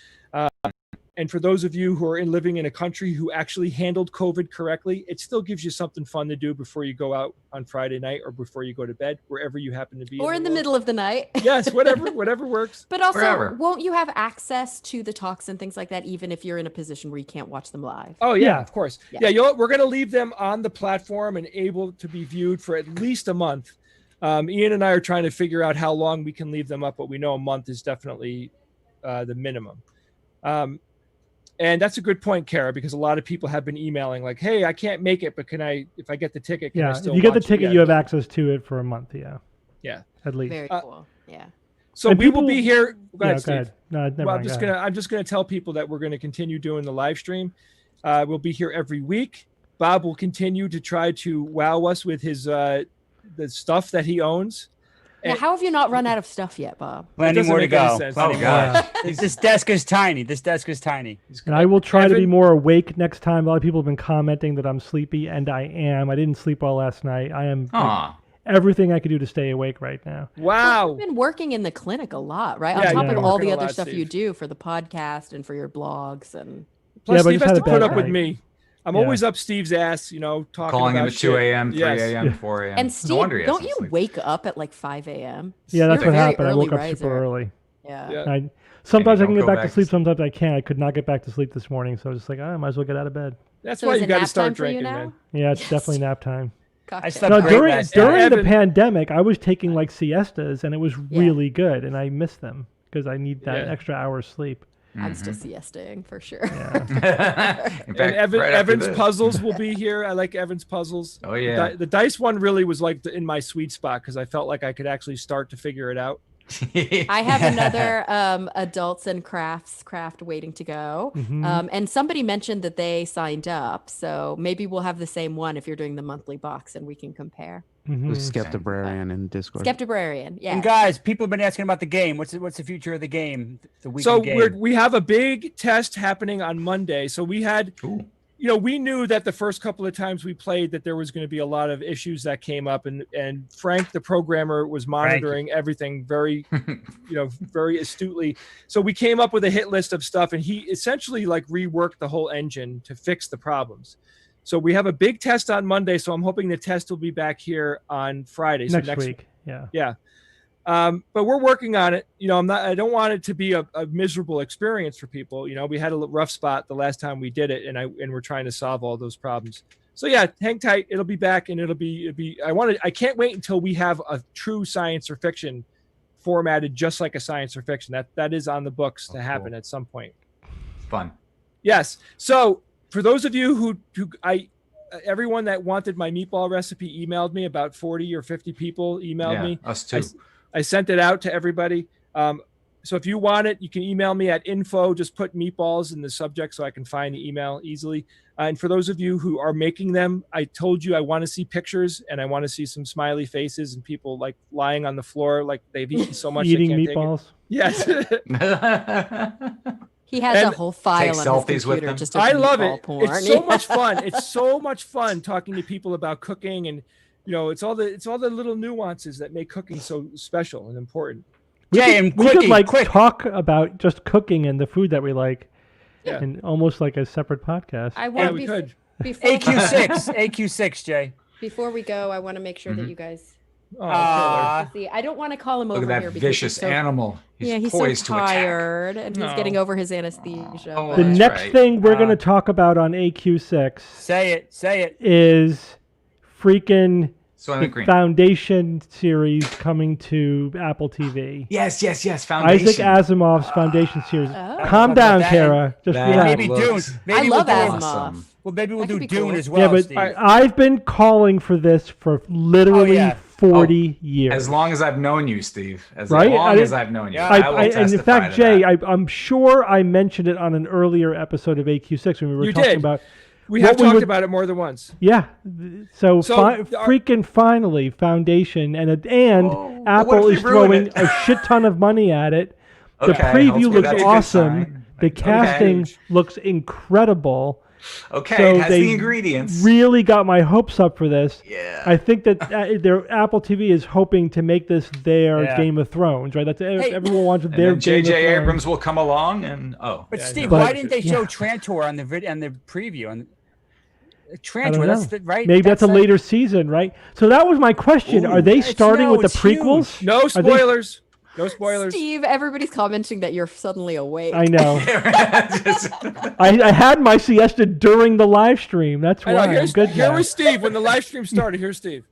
And for those of you who are living in a country who actually handled COVID correctly, it still gives you something fun to do before you go out on Friday night or before you go to bed, wherever you happen to be. Or in the middle of the night. Yes, whatever works. But also, Wherever. won't you have access to the talks and things like that, even if you're in a position where you can't watch them live? Oh, yeah, of course. Yeah. Yeah, we're going to leave them on the platform and able to be viewed for at least a month. Ian and I are trying to figure out how long we can leave them up, but we know a month is definitely the minimum. And that's a good point, Kara, because a lot of people have been emailing like, hey, I can't make it, but if I get the ticket, can I still if you get the watch it? ticket, Yeah. you have access to it for a month. Yeah, at least. Very cool. Yeah. So And we will people- be here. Go ahead, Go Steve. ahead. No, never Well, mind, go ahead. I'm just gonna tell people that we're gonna continue doing the live stream. We'll be here every week. Bob will continue to try to wow us with his the stuff that he owns. Yeah, how have you not run out of stuff yet, Bob? Plenty doesn't more to make any go. sense. Oh, gosh. This desk is tiny. This desk is tiny. And I will try to be Evan- more awake next time. A lot of people have been commenting that I'm sleepy, and I am. I didn't sleep well last night. I am Aw. everything I could do to stay awake right now. Wow. You've been working in the clinic a lot, right? Yeah, On top you've of been all working the a other lot, stuff you Steve. do for the podcast and for your blogs and Plus, Yeah, but I Steve just has had to a put bad up with night. me. I'm Yeah. always up Steve's ass, talking Calling him about at 2 shit. a.m., 3 Yes. a.m., 4 a.m. And Steve, no wonder he don't hasn't you slept. wake up at like 5 a.m.? Yeah, that's You're what a very happened. I early woke up riser. super early. Yeah. Yeah. Sometimes I don't can get go back back to to sleep. Sometimes I can't. I could not get back to sleep this morning, so I was just like, I might as well get out of bed. That's So why is you it got to nap start time for you drinking, now? man. Yeah, it's Yes. definitely nap time. Cocktail. slept No, great during last during night. the Evan- pandemic, I was taking like siestas, and it was Yeah. really good, and I miss them because I need that Yeah. extra hour sleep. I'm still siestaing for sure. Yeah. In And fact, Evan, right after Evan's this. puzzles will be here. I like Evan's puzzles. Oh, yeah. The dice one really was like in my sweet spot because I felt like I could actually start to figure it out. I have another adults and craft waiting to go. And somebody mentioned that they signed up. So maybe we'll have the same one if you're doing the monthly box and we can compare. Skeptibrarian in Discord. Skeptibrarian. Yeah. And guys, people have been asking about the game. What's the future of the game? The weekend So game. we have a big test happening on Monday. So we had, Ooh. we knew that the first couple of times we played that there was going to be a lot of issues that came up, and Frank, the programmer, was monitoring everything very, very astutely. So we came up with a hit list of stuff, and he essentially like reworked the whole engine to fix the problems. So we have a big test on Monday. So I'm hoping the test will be back here on Friday. So next week. Yeah. Yeah. But we're working on it. I don't want it to be a miserable experience for people. We had a rough spot the last time we did it, and we're trying to solve all those problems. So yeah, hang tight. It'll be back, and it'll be, I can't wait until we have a true science or fiction formatted just like a science or fiction. That is on the books to happen at some point. Fun. Yes. So for those of you who everyone that wanted my meatball recipe emailed me, about 40 or 50 people emailed me. Us too. I sent it out to everybody. So if you want it, you can email me at info. Just put meatballs in the subject so I can find the email easily. And for those of you who are making them, I told you I want to see pictures, and I want to see some smiley faces and people like lying on the floor like they've eaten so much Eating they can't meatballs. Take it. Yes. He has a And whole file take on his selfies with computer them. just of I love meatball it. porn. It's so much fun. It's so much fun talking to people about cooking, and it's all the little nuances that make cooking so special and important. Jay, and We could quick. talk about just cooking and the food that we like, Yeah. and almost like a separate podcast. I Yeah, want we could. before AQ6, Jay. before we go, I want to make sure that you guys Oh, see. I don't want to call him Look over at here that because vicious he's so, animal. he's so poised to attack. tired and he's No. getting over his anesthesia. Oh, The but- that's next right. thing we're going to talk about on AQ6 Say it. is freaking Soylent the Green. Foundation series coming to Apple TV. Yes. Foundation. Isaac Asimov's Foundation series. Oh. Calm Talk down, about that. Kara. Just That relax. Maybe looks Dune. Maybe I we'll love do Asimov. awesome. Well, maybe we'll That could do be Dune cool. as well, Yeah, but Steve. I've been calling for this for literally Oh, yeah. 40 years. As long as I've known you, Steve. As Right? long I as didn't- I've known you. Yeah. I will and in testify fact, to Jay, that. I'm sure I mentioned it on an earlier episode of AQ6 when we were You talking did. about. we what have we talked would- about it more than once. Yeah. So, So, freaking finally, Foundation and what Apple if is they ruin throwing it? a shit ton of money at it. The Okay, preview hopefully looks that's a good awesome. sign. The casting Okay. looks incredible. Okay, So it has they the ingredients. really got my hopes up for this. Yeah. I think that their Apple TV is hoping to make this their Yeah. Game of Thrones, right? That's everyone wants and their then Game of J.J. Thrones. Abrams will come along and But Yeah, Steve, no. why But- didn't they show Trantor on the and the preview? On I Trantor, don't that's know. the, right. Maybe that's a like- later season, right? So that was my question. Are they It's- starting no, with the it's prequels? huge. No they- spoilers. No spoilers. Steve, everybody's commenting that you're suddenly awake. I know. Just- I had my siesta during the live stream. That's I why know. I'm good Here now. was Steve when the live stream started. Here's Steve.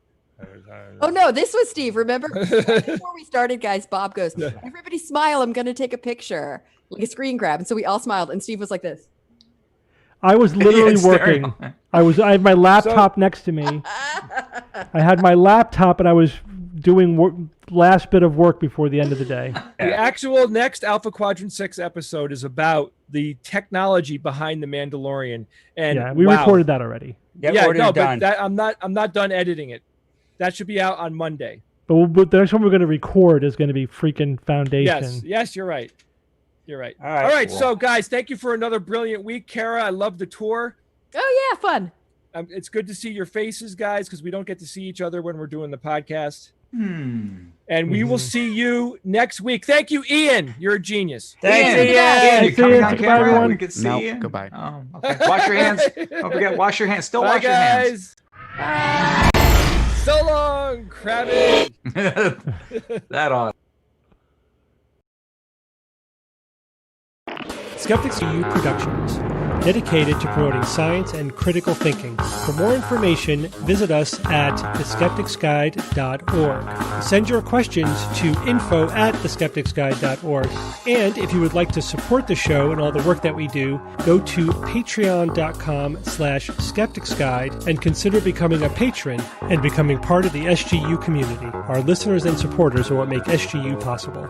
Oh no, this was Steve. Remember before we started, guys? Bob goes, "Everybody smile. I'm going to take a picture, like a screen grab." And so we all smiled, and Steve was like this. I was literally Yes, working. there- I had my laptop next to me. I had my laptop, and I was doing last bit of work before the end of the day. The actual next Alpha Quadrant 6 episode is about the technology behind the Mandalorian. And Yeah, we wow. recorded that already. Yeah, ordered no, done. but I'm not done editing it. That should be out on Monday. But the next one we're going to record is going to be freaking Foundation. Yes, you're right. You're right. All right, All right. cool. So, guys, thank you for another brilliant week, Kara. I love the tour. Oh yeah, fun. It's good to see your faces, guys, because we don't get to see each other when we're doing the podcast. Hmm. And we will see you next week. Thank you, Ian. You're a genius. Thanks, Ian, Ian. Ian, you See coming you. on Goodbye, camera? everyone. We can see Nope, you. goodbye. Oh, okay. Wash your hands. Don't forget, wash your hands. Still Bye, wash your hands. guys. So long, Krabby. That on. Skeptics EU Productions, dedicated to promoting science and critical thinking. For more information, visit us at theskepticsguide.org. Send your questions to info@theskepticsguide.org. And if you would like to support the show and all the work that we do, go to patreon.com/skepticsguide and consider becoming a patron and becoming part of the SGU community. Our listeners and supporters are what make SGU possible.